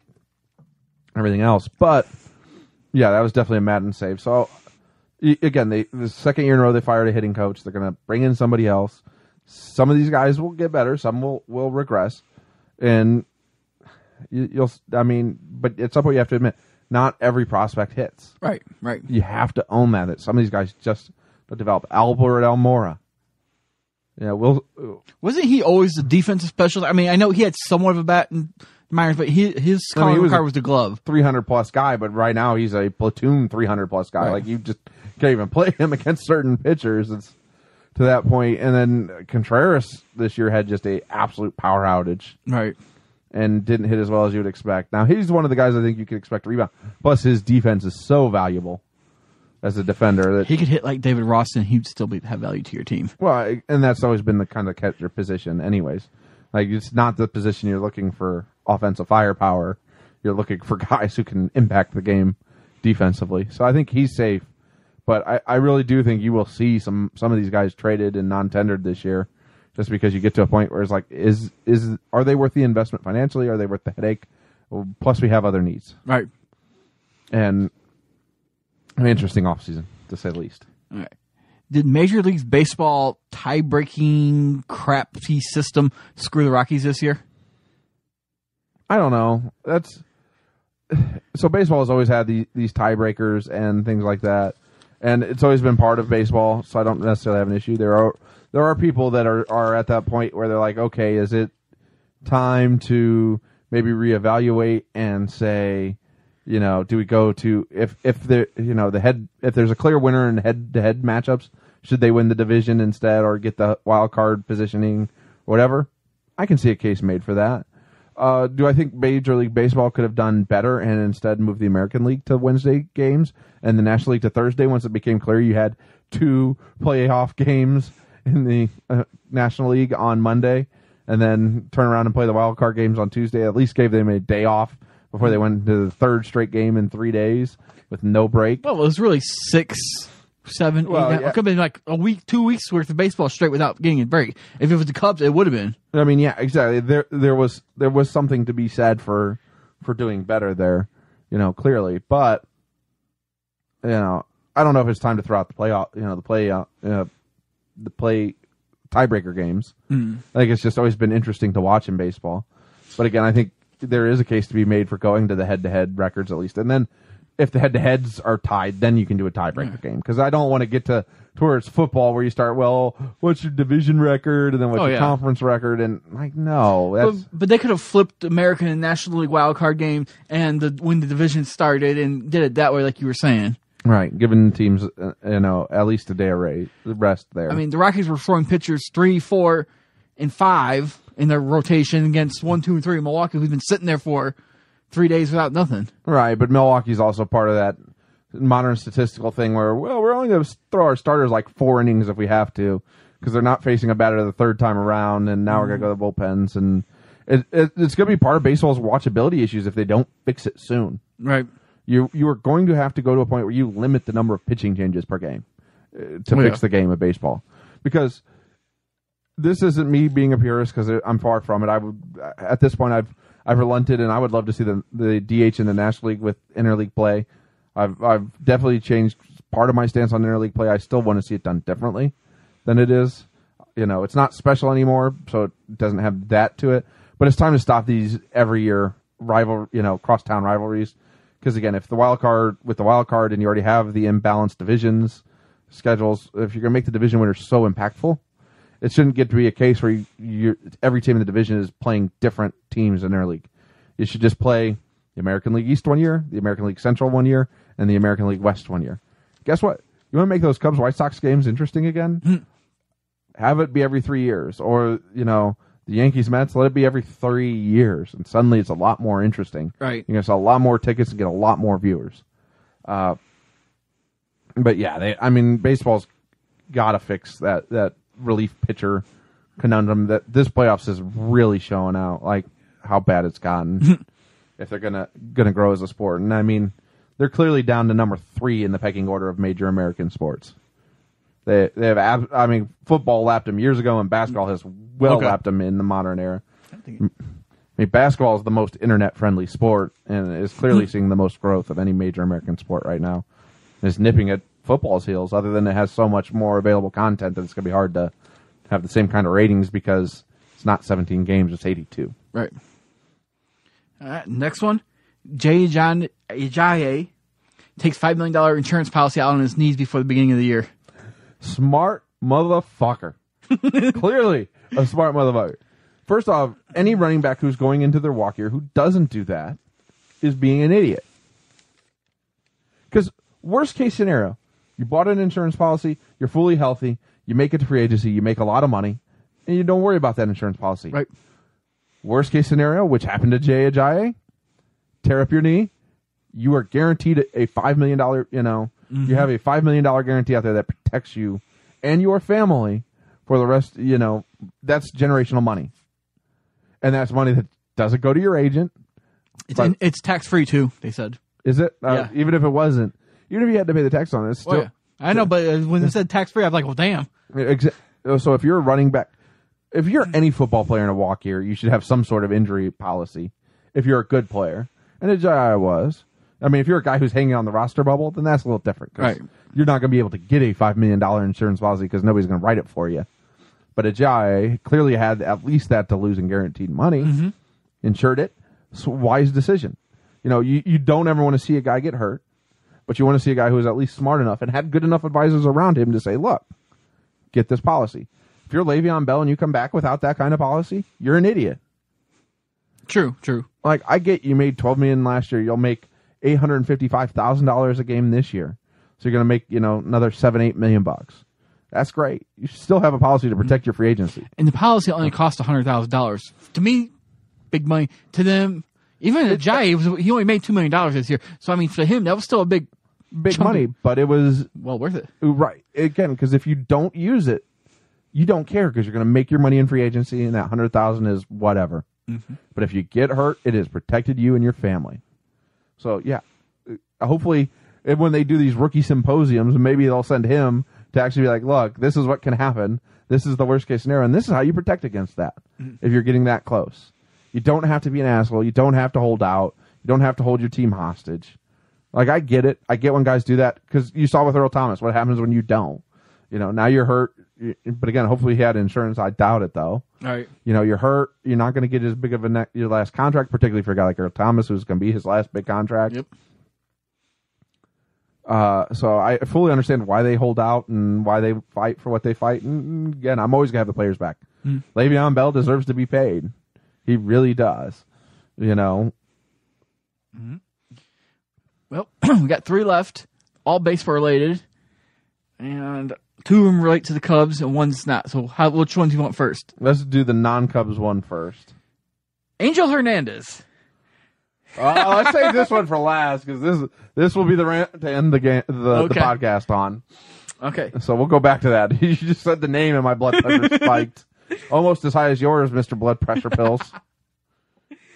everything else. But, yeah, that was definitely a Madden save. So, again, the second year in a row they fired a hitting coach. They're going to bring in somebody else. Some of these guys will get better. Some will regress. And but at some point you have to admit, not every prospect hits. Right. You have to own that some of these guys just don't develop. Albert Almora. Yeah, wasn't he always the defensive specialist? I mean, I know he had somewhat of a bat in Myers, but his calling card was the glove. 300-plus guy, but right now he's a platoon 300-plus guy. Right. Like, you just can't even play him against certain pitchers. It's to that point. And then Contreras this year had just a absolute power outage. Right. And didn't hit as well as you would expect. Now, he's one of the guys I think you could expect to rebound. Plus, his defense is so valuable as a defender. That he could hit like David Ross and he'd still have value to your team. Well, and that's always been the kind of catcher position anyways. Like, it's not the position you're looking for offensive firepower. You're looking for guys who can impact the game defensively. So I think he's safe. But I really do think you will see some of these guys traded and non-tendered this year. Just because you get to a point where it's like, are they worth the investment financially? Are they worth the headache? Well, plus, we have other needs. Right. And an interesting offseason, to say the least. All right. Did Major League Baseball tie-breaking crappy system screw the Rockies this year? I don't know. So baseball has always had these tiebreakers and things like that. And it's always been part of baseball, so I don't necessarily have an issue. There are people that are at that point where they're like, okay, is it time to maybe reevaluate and say, do we go to if there's a clear winner in head-to-head matchups, should they win the division instead or get the wild card positioning, whatever? I can see a case made for that. Do I think Major League Baseball could have done better and instead moved the American League to Wednesday games and the National League to Thursday once it became clear you had 2 playoff games in the National League on Monday and then turn around and play the wild card games on Tuesday? At least gave them a day off before they went to the 3rd straight game in 3 days with no break. Well, it was really 6, 7, 8. It could have been like a week, 2 weeks worth of baseball straight without getting a break. If it was the Cubs, it would have been. I mean, yeah, exactly. There was something to be said for doing better there, clearly. But I don't know if it's time to throw out the play tiebreaker games. I think it's just always been interesting to watch in baseball. But again, I think there is a case to be made for going to the head-to-head records at least, and then if the head-to-heads are tied, then you can do a tiebreaker game. Because I don't want to get to where it's football where you start, well, what's your division record and then what's your conference record? And no. But they could have flipped the American and National League wild card game and when the division started and did it that way like you were saying. Right, giving teams, at least a day of rest there. I mean, the Rockies were throwing pitchers 3, 4, and 5 in their rotation against 1, 2, and 3. Milwaukee, who's been sitting there for 3 days without nothing. Right, but Milwaukee's also part of that modern statistical thing where, we're only going to throw our starters like 4 innings if we have to because they're not facing a batter the 3rd time around, and now we're going to go to the bullpens. And it's going to be part of baseball's watchability issues if they don't fix it soon. Right. You are going to have to go to a point where you limit the number of pitching changes per game to fix the game of baseball. Because this isn't me being a purist because I'm far from it. At this point, I've relented, and I would love to see the DH in the National League with interleague play. I've definitely changed part of my stance on interleague play. I still want to see it done differently than it is. It's not special anymore, so it doesn't have that to it. But it's time to stop these every year crosstown rivalries. Because again, if the wild card and you already have the imbalanced divisions schedules, if you're going to make the division winners so impactful, it shouldn't get to be a case where every team in the division is playing different teams in their league. You should just play the American League East one year, the American League Central one year, and the American League West one year. Guess what? You want to make those Cubs-White Sox games interesting again? Have it be every 3 years. Or, the Yankees-Mets, let it be every 3 years. And suddenly it's a lot more interesting. Right. You can sell a lot more tickets and get a lot more viewers. But yeah, baseball's got to fix that relief pitcher conundrum that this playoffs is really showing out, like how bad it's gotten if they're gonna grow as a sport. And they're clearly down to number 3 in the pecking order of major American sports. They have football lapped them years ago, and basketball has lapped them in the modern era. Basketball is the most internet-friendly sport, and is clearly seeing the most growth of any major American sport right now. It's nipping at football's heels, other than it has so much more available content that it's going to be hard to have the same kind of ratings because it's not 17 games, it's 82. Right. All right, next one. Jay Ajayi takes $5 million insurance policy out on his knees before the beginning of the year. Smart motherfucker. Clearly a smart motherfucker. First off, any running back who's going into their walk year who doesn't do that is being an idiot. Because worst case scenario, you bought an insurance policy, you're fully healthy, you make it to free agency, you make a lot of money, and you don't worry about that insurance policy. Right. Worst case scenario, which happened to Jay Ajayi, tear up your knee, you are guaranteed a $5 million, you have a $5 million guarantee out there that protects you and your family for the rest, that's generational money. And that's money that doesn't go to your agent. It's tax-free, too, they said. Is it? Yeah. Even if it wasn't. Even if you had to pay the tax on it, it's still... Oh, yeah. I know, but when it said tax-free, I'm like, well, damn. So if you're a running back, if you're any football player in a walk year, you should have some sort of injury policy if you're a good player. And Ajayi was. If you're a guy who's hanging on the roster bubble, then that's a little different. Right. You're not going to be able to get a $5 million insurance policy because nobody's going to write it for you. But Ajayi clearly had at least that to lose in guaranteed money, insured it. So wise decision. You don't ever want to see a guy get hurt, but you want to see a guy who is at least smart enough and had good enough advisors around him to say, look, get this policy. If you're Le'Veon Bell and you come back without that kind of policy, you're an idiot. True. Like, I get you made $12 million last year. You'll make $855,000 a game this year. So you're going to make, another $7-8 million bucks. That's great. You should still have a policy to protect your free agency. And the policy only cost $100,000. To me, big money. To them, even Ajayi, he only made $2 million this year. So, I mean, for him, that was still a big money, but it was well worth it. Right. Again, because if you don't use it, you don't care because you're going to make your money in free agency, and that $100,000 is whatever. Mm-hmm. But if you get hurt, it has protected you and your family. So, yeah, hopefully when they do these rookie symposiums, maybe they'll send him to actually be like, look, this is what can happen. This is the worst case scenario, and this is how you protect against that if you're getting that close. You don't have to be an asshole. You don't have to hold out. You don't have to hold your team hostage. Like, I get it. I get when guys do that because you saw with Earl Thomas what happens when you don't. Now you're hurt. But again, hopefully he had insurance. I doubt it, though. All right. You're hurt. You're not going to get as big of your last contract, particularly for a guy like Earl Thomas, who's going to be his last big contract. Yep. So I fully understand why they hold out and why they fight for what they fight. And again, I'm always going to have the players back. Le'Veon Bell deserves to be paid. He really does. Mm-hmm. Well, we got 3 left, all baseball related, and 2 of them relate to the Cubs and one's not. So which one do you want first? Let's do the non-Cubs one first. Angel Hernandez. Let's save this one for last because this will be the rant to end the podcast on. Okay. So we'll go back to that. You just said the name and my blood pressure spiked. Almost as high as yours, Mr. Blood Pressure Pills.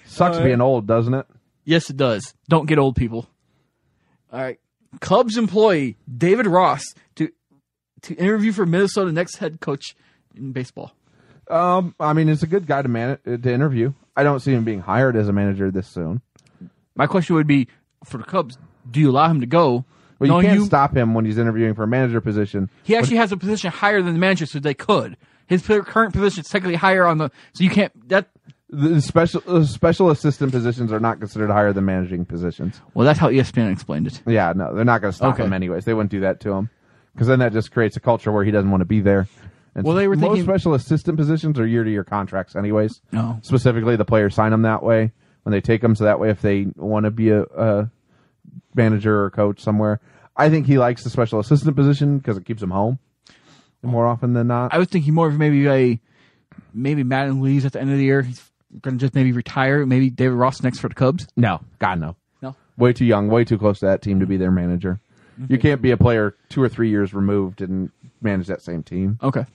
Sucks being old, doesn't it? Yes, it does. Don't get old, people. All right. Cubs employee David Ross to interview for Minnesota next head coach in baseball. I mean, it's a good guy to interview. I don't see him being hired as a manager this soon. My question would be, for the Cubs, do you allow him to go? Well, you can't stop him when he's interviewing for a manager position. He actually has a position higher than the manager, so they could. His current position is technically higher on the... So you can't... The special assistant positions are not considered higher than managing positions. Well, that's how ESPN explained it. Yeah, no, they're not going to stop him anyways. They wouldn't do that to him. Because then that just creates a culture where he doesn't want to be there. And well, they were most special assistant positions are year-to-year contracts anyways. No. Specifically, the players sign them that way when they take them, so that way if they want to be a manager or coach somewhere. I think he likes the special assistant position because it keeps him home more often than not. I was thinking more of maybe Madden leaves at the end of the year. He's going to just maybe retire. Maybe David Ross next for the Cubs. No. God, no. No. Way too young, way too close to that team to be their manager. Okay. You can't be a player 2 or 3 years removed and manage that same team. Okay.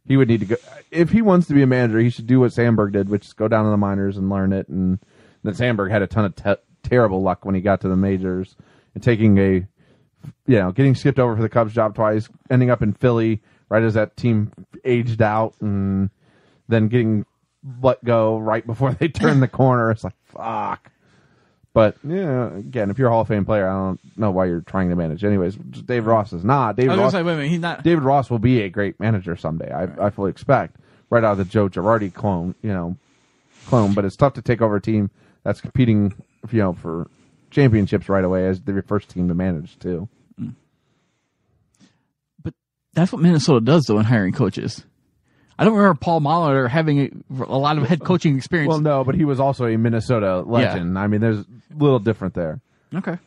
He would need to go. If he wants to be a manager, he should do what Sandberg did, which is go down to the minors and learn it. And then Sandberg had a ton of terrible luck when he got to the majors and getting skipped over for the Cubs job twice, ending up in Philly right as that team aged out, and then getting let go right before they turned the corner. It's like, fuck. But, again, if you're a Hall of Fame player, I don't know why you're trying to manage. Anyways, Dave Ross is not. David Ross will be a great manager someday, I fully expect. Right out of the Joe Girardi clone. But it's tough to take over a team that's competing, for championships right away as the first team to manage, too. But that's what Minnesota does, though, in hiring coaches. I don't remember Paul Molitor having a lot of head coaching experience. Well, no, but he was also a Minnesota legend. Yeah. I mean, there's a little different there. Okay.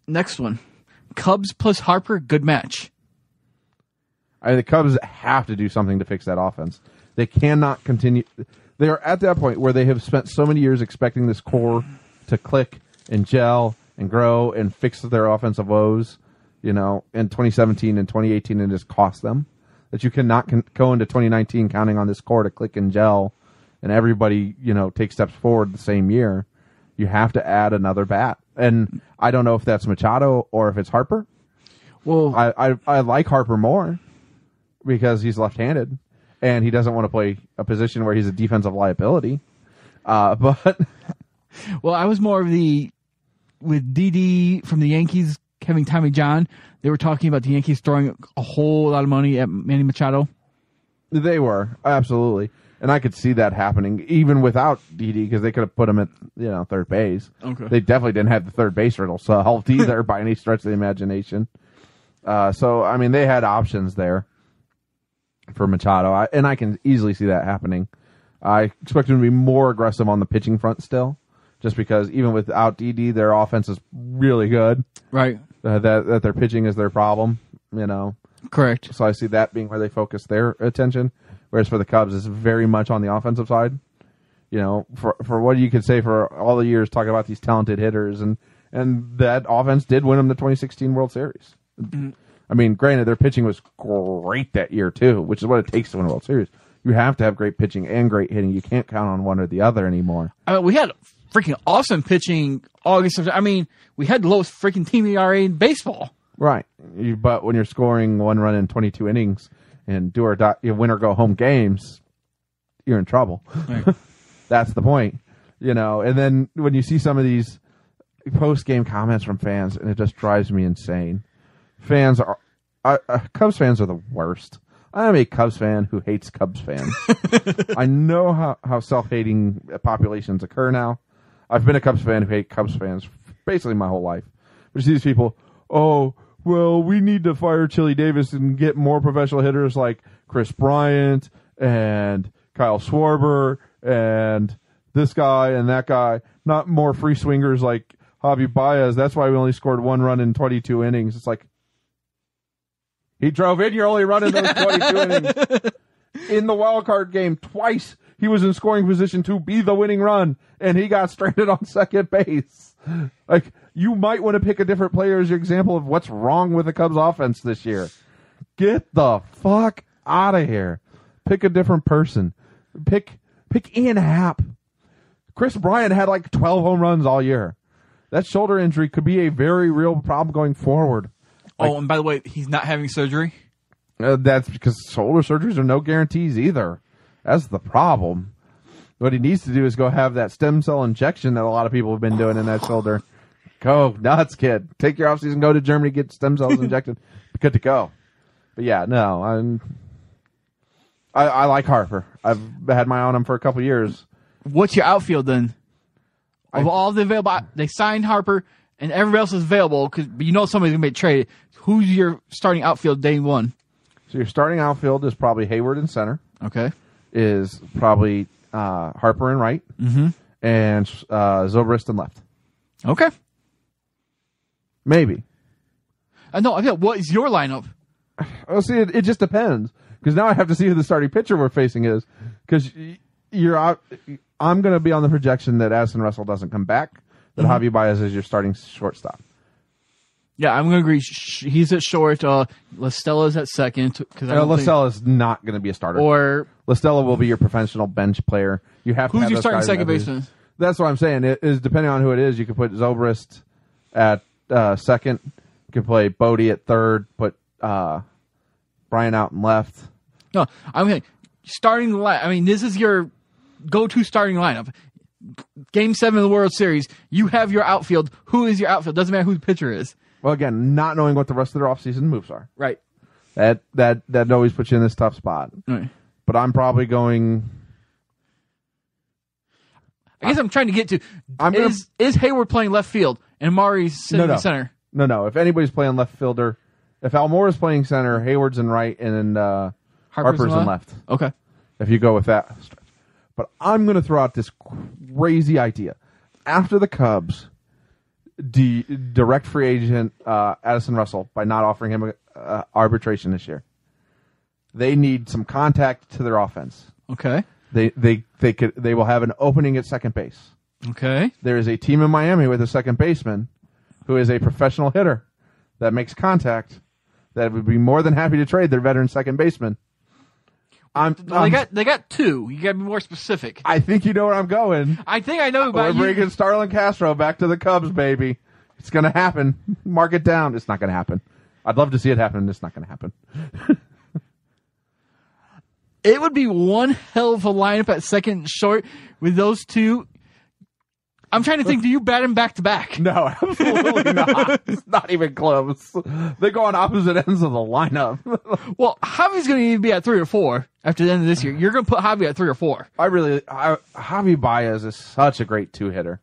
Next one. Cubs plus Harper, good match. The Cubs have to do something to fix that offense. They cannot continue. They are at that point where they have spent so many years expecting this core to click and gel and grow and fix their offensive woes, in 2017 and 2018, and just cost them. That you cannot go into 2019 counting on this core to click and gel and everybody, take steps forward the same year. You have to add another bat. And I don't know if that's Machado or if it's Harper. Well, I like Harper more because he's left-handed and he doesn't want to play a position where he's a defensive liability. But well, I was more of with Didi from the Yankees having Tommy John. They were talking about the Yankees throwing a whole lot of money at Manny Machado. They were, absolutely. And I could see that happening, even without Didi, because they could have put him at, third base. Okay. They definitely didn't have the third base riddle solved either by any stretch of the imagination. So, I mean, they had options there for Machado, and I can easily see that happening. I expect him to be more aggressive on the pitching front still, just because even without Didi, their offense is really good. Right. That their pitching is their problem, Correct. So I see that being where they focus their attention. Whereas for the Cubs, it's very much on the offensive side. You know, for what you could say for all the years talking about these talented hitters, and that offense did win them the 2016 World Series. Mm-hmm. I mean, granted, their pitching was great that year too, which is what it takes to win a World Series. You have to have great pitching and great hitting. You can't count on one or the other anymore. I mean, we had freaking awesome pitching August. I mean, we had the lowest freaking team ERA in baseball. Right. But when you're scoring 1 run in 22 innings and do or die, win or go home games, you're in trouble. Right. That's the point. You know, and then when you see some of these post-game comments from fans, and it just drives me insane. Cubs fans are the worst. I am a Cubs fan who hates Cubs fans. I know how self-hating populations occur now. I've been a Cubs fan who hate Cubs fans basically my whole life. But you see these people, oh, well, we need to fire Chili Davis and get more professional hitters like Chris Bryant and Kyle Schwarber and this guy and that guy, not more free swingers like Javi Baez. That's why we only scored 1 run in 22 innings. It's like, he drove in, you're only running those 22 innings. In the wild card game, twice he was in scoring position to be the winning run, and he got stranded on second base. Like, you might want to pick a different player as your example of what's wrong with the Cubs offense this year. Get the fuck out of here. Pick a different person. Pick Ian Happ. Chris Bryant had like 12 home runs all year. That shoulder injury could be a very real problem going forward. Oh, and by the way, he's not having surgery? That's because shoulder surgeries are no guarantees either. That's the problem. What he needs to do is go have that stem cell injection that a lot of people have been doing in that shoulder. Go nuts, kid. Take your offseason, go to Germany, get stem cells injected. Good to go. But yeah, no, I like Harper. I've had my eye on him for a couple years. What's your outfield then? Of all the available, they signed Harper and everybody else is available because you know somebody's going to be traded. Who's your starting outfield day one? So your starting outfield is probably Hayward in center. Okay. Is probably Harper in right. Mm-hmm. And Zobrist in left. Okay. Maybe. No, I mean, what is your lineup? Well, see, it just depends. Because now I have to see who the starting pitcher we're facing is. Because I'm going to be on the projection that Addison Russell doesn't come back. That Javi Baez is your starting shortstop. Yeah, I'm going to agree. He's at short. La Stella's at second. La Stella's not going to be a starter. Or La Stella will be your professional bench player. You have to who's have your starting second baseman? That's what I'm saying. It is depending on who it is. You could put Zobrist at second. You could play Bodie at third. Put Brian out in left. No, I'm saying starting line. I mean, this is your go-to starting lineup. Game 7 of the World Series, you have your outfield. Who is your outfield? Doesn't matter who the pitcher is. Well, again, not knowing what the rest of their offseason moves are. Right. That always puts you in this tough spot. Right. But I'm probably going... I guess I'm trying to get to... Is Hayward playing left field and Amari's sitting in center? No. If anybody's playing left fielder, if Almora's playing center, Hayward's in right, and then Harper's in left. Okay. If you go with that. But I'm going to throw out this crazy idea. After the Cubs direct free agent Addison Russell by not offering him arbitration this year, they need some contact to their offense. Okay. They will have an opening at second base. Okay. There is a team in Miami with a second baseman who is a professional hitter that makes contact that would be more than happy to trade their veteran second baseman. They got two. You got to be more specific. I think you know where I'm going. I think I know about We're bringing Starlin Castro back to the Cubs, baby. It's going to happen. Mark it down. It's not going to happen. I'd love to see it happen. It's not going to happen. It would be one hell of a lineup at second and short with those two. I'm trying to think, do you bat him back to back? No, absolutely not. It's not even close. They go on opposite ends of the lineup. Well, Javi's going to need to be at 3 or 4 after the end of this year. You're going to put Javi at 3 or 4. Javi Baez is such a great two-hitter.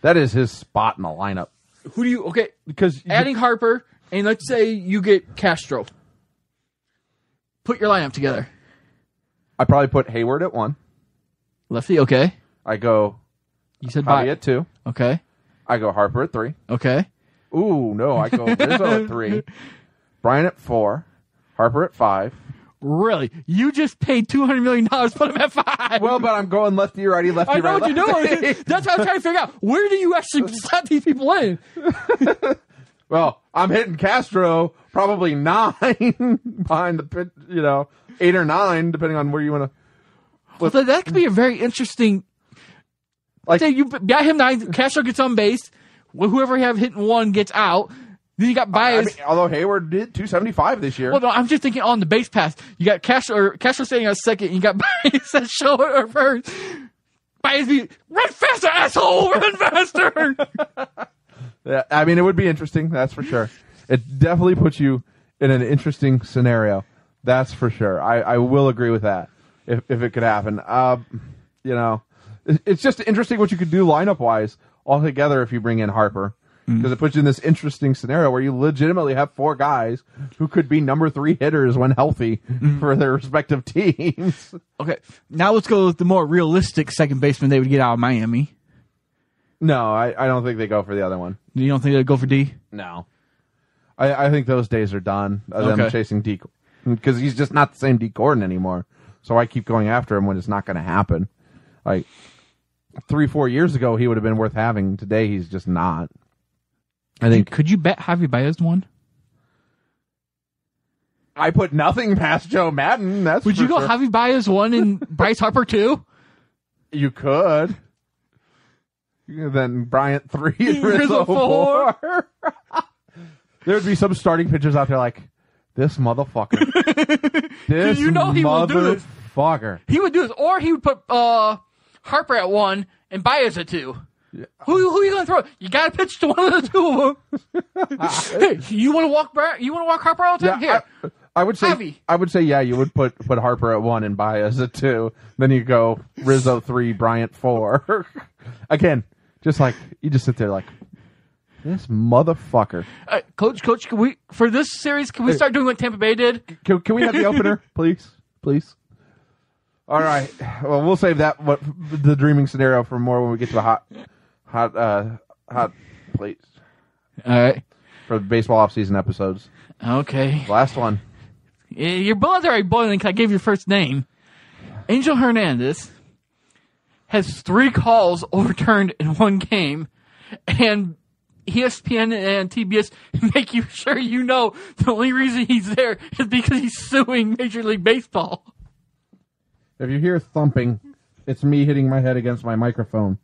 That is his spot in the lineup. Who do you, okay, because adding Harper, and let's say you get Castro. Put your lineup together. I probably put Hayward at 1. Lefty, okay. I go... You said Javi at 2. Okay. I go Harper at 3. Okay. Ooh, no, I go Rizzo at 3. Brian at 4. Harper at 5. Really? You just paid $200 million to put him at 5. Well, but I'm going lefty, righty, lefty, I know right, what you're lefty. doing. That's what I'm trying to figure out. Where do you actually slot these people in? Well, I'm hitting Castro probably 9 behind the pit, 8 or 9, depending on where you want to. So that could be a very interesting. Like, Say you got him 9, Castro gets on base. Whoever you have hitting 1 gets out. Then you got Baez. Although Hayward did 275 this year. Well, no, I'm just thinking on the base pass. You got Castro staying on second. And you got Baez at short or first. Baez be run faster, asshole! Run faster! Yeah, I mean, it would be interesting. That's for sure. It definitely puts you in an interesting scenario. That's for sure. I will agree with that. If it could happen, it's just interesting what you could do lineup wise altogether if you bring in Harper. Because it puts you in this interesting scenario where you legitimately have 4 guys who could be number 3 hitters when healthy for their respective teams. Okay, now let's go with the more realistic second baseman they would get out of Miami. No, I don't think they go for the other one. You don't think they'd go for D? No. I think those days are done, them chasing D. Because he's just not the same D. Gordon anymore. So I keep going after him when it's not going to happen. Like, 3-4 years ago, he would have been worth having. Today, he's just not. I think. Could you bet Javi Baez won? I put nothing past Joe Madden. Would you go Javi Baez 1 and Bryce Harper 2? You could. Then Bryant 3 and Rizzo 4. There'd be some starting pitchers out there like, this motherfucker. This he will do this. Motherfucker. He would do this, or he would put Harper at 1 and Baez at 2. Yeah. Who are you going to throw? You got to pitch to one of the 2 of them. Hey, you want to walk Harper all the time? Yeah, Here. I would say, yeah, you would put Harper at 1 and Baez at 2. Then you go Rizzo 3, Bryant 4. Again, just like, you just sit there like, this motherfucker. Coach, can we, for this series, can we start doing what Tampa Bay did? Can we have the opener, please? Please. All right. Well, we'll save the dreaming scenario for more when we get to the hot plates. All right. For the baseball offseason episodes. Okay. Last one. Your blood's already boiling because I gave your first name. Angel Hernandez has 3 calls overturned in 1 game, and ESPN and TBS make you sure you know the only reason he's there is because he's suing Major League Baseball. If you hear thumping, it's me hitting my head against my microphone.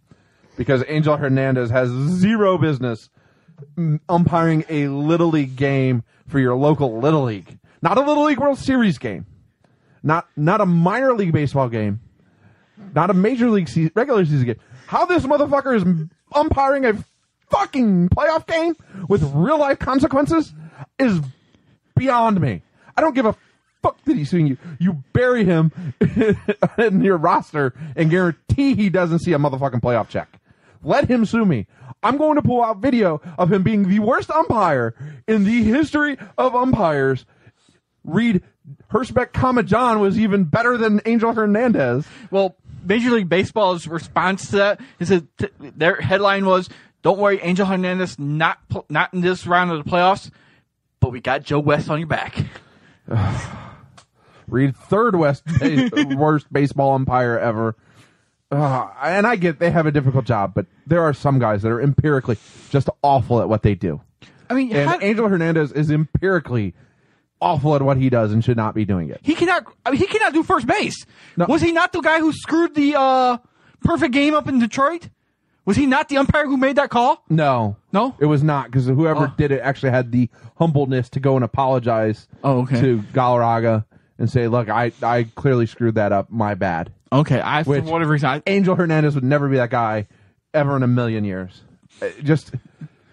Because Angel Hernandez has 0 business umpiring a Little League game for your local Little League. Not a Little League World Series game. Not a minor league baseball game. Not a major league regular season game. How this motherfucker is umpiring a fucking playoff game with real life consequences is beyond me. I don't give a fuck that he's suing you. You bury him in your roster and guarantee he doesn't see a motherfucking playoff check. Let him sue me. I'm going to pull out video of him being the worst umpire in the history of umpires. Read Hirschbeck, John was even better than Angel Hernandez. Well, Major League Baseball's response to that is that their headline was, "Don't worry, Angel Hernandez not in this round of the playoffs, but we got Joe West on your back." Read third worst baseball umpire ever. And I get they have a difficult job, but there are some guys that are empirically just awful at what they do. I mean, Angel Hernandez is empirically awful at what he does and should not be doing it. He cannot do first base. No. Was he not the guy who screwed the perfect game up in Detroit? Was he not the umpire who made that call? No. It was not, because whoever did it actually had the humbleness to go and apologize to Galarraga and say, look, I clearly screwed that up. My bad. Okay. For whatever reason, Angel Hernandez would never be that guy ever in a million years.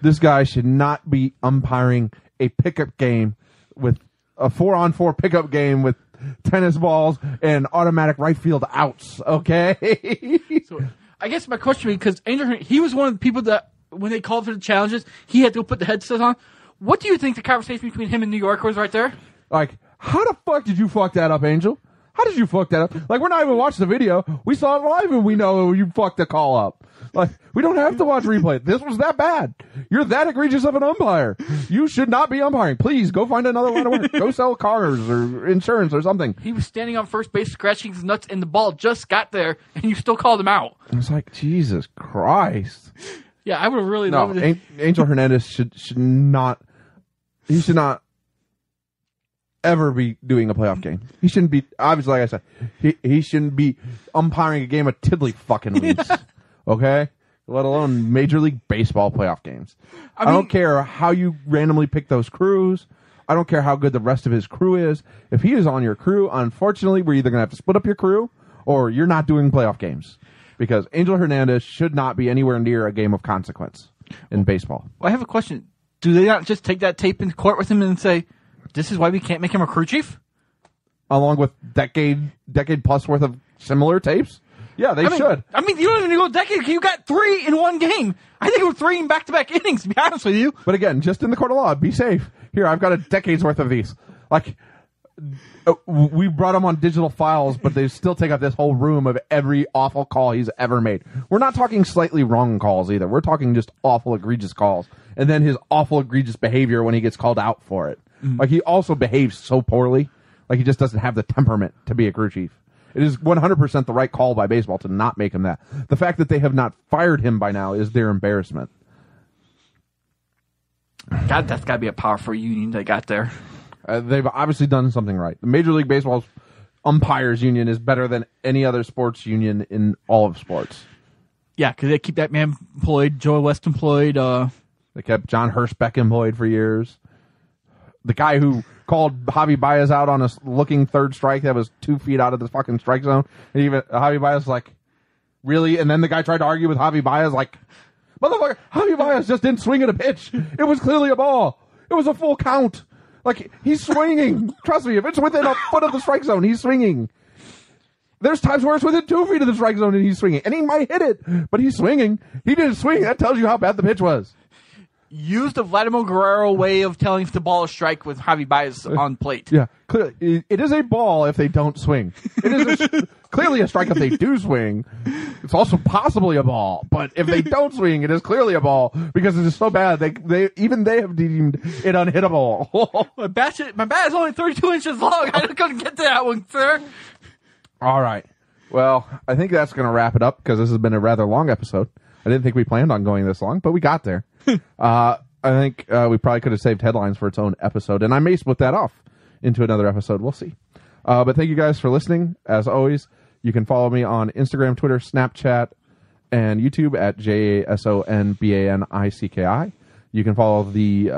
This guy should not be umpiring a pickup game with a 4-on-4 pickup game with tennis balls and automatic right field outs. Okay. So I guess my question, because he was one of the people that when they called for the challenges, he had to put the headset on. What do you think the conversation between him and New York was right there? Like, how the fuck did you fuck that up, Angel? How did you fuck that up? Like, we're not even watching the video. We saw it live and we know you fucked the call up. Like, we don't have to watch replay. This was that bad. You're that egregious of an umpire. You should not be umpiring. Please go find another line of work. Go sell cars or insurance or something. He was standing on first base scratching his nuts and the ball just got there and you still called him out. I was like, Jesus Christ. Yeah, I would have really loved it. Angel Hernandez should not ever be doing a playoff game. He shouldn't be, obviously, like I said, he shouldn't be umpiring a game of tiddly fucking leagues. Okay? Let alone Major League Baseball playoff games. I don't care how you randomly pick those crews. I don't care how good the rest of his crew is. If he is on your crew, unfortunately, we're either going to have to split up your crew or you're not doing playoff games. Because Angel Hernandez should not be anywhere near a game of consequence in baseball. Well, I have a question. Do they not just take that tape into court with him and say, this is why we can't make him a crew chief? Along with decade plus worth of similar tapes? Yeah, they should. I mean, you don't even go a decade. You got 3 in one game. I think it was 3 in back-to-back innings, to be honest with you. But again, just in the court of law, be safe. Here, I've got a decade's worth of these. Like, we brought them on digital files, but they still take up this whole room of every awful call he's ever made. We're not talking slightly wrong calls either. We're talking just awful, egregious calls. And then his awful, egregious behavior when he gets called out for it. Mm-hmm. Like, he also behaves so poorly. Like, he just doesn't have the temperament to be a crew chief. It is 100% the right call by baseball to not make him that. The fact that they have not fired him by now is their embarrassment. God, that's got to be a powerful union they got there. They've obviously done something right. The Major League Baseball's umpires union is better than any other sports union in all of sports. Yeah, because they keep that man employed, Joe West employed. They kept John Hirschbeck employed for years. The guy who called Javi Baez out on a looking third strike that was 2 feet out of the fucking strike zone. And even Javi Baez was like, really? And then the guy tried to argue with Javi Baez like, motherfucker, Javi Baez just didn't swing at a pitch. It was clearly a ball. It was a full count. Like, he's swinging. Trust me, if it's within a foot of the strike zone, he's swinging. There's times where it's within 2 feet of the strike zone and he's swinging. And he might hit it, but he's swinging. He didn't swing. That tells you how bad the pitch was. Use the Vladimir Guerrero way of telling if the ball is strike with Javi Baez on plate. Yeah, clearly, it is a ball if they don't swing. It is clearly a strike if they do swing. It's also possibly a ball, but if they don't swing, it is clearly a ball because it is so bad. They have deemed it unhittable. My bat is only 32 inches long. I couldn't get to that one, sir. All right. Well, I think that's going to wrap it up because this has been a rather long episode. I didn't think we planned on going this long, but we got there. I think we probably could have saved headlines for its own episode, and I may split that off into another episode. We'll see. But thank you guys for listening. As always, you can follow me on Instagram, Twitter, Snapchat, and YouTube at JASONBANICKI. You can follow the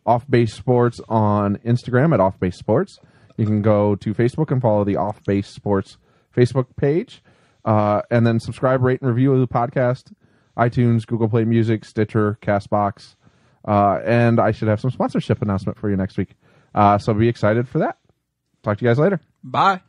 Off Base Sports on Instagram at Off Base Sports. You can go to Facebook and follow the Off Base Sports Facebook page. And then subscribe, rate, and review the podcast. iTunes, Google Play Music, Stitcher, CastBox. And I should have some sponsorship announcement for you next week. So be excited for that. Talk to you guys later. Bye.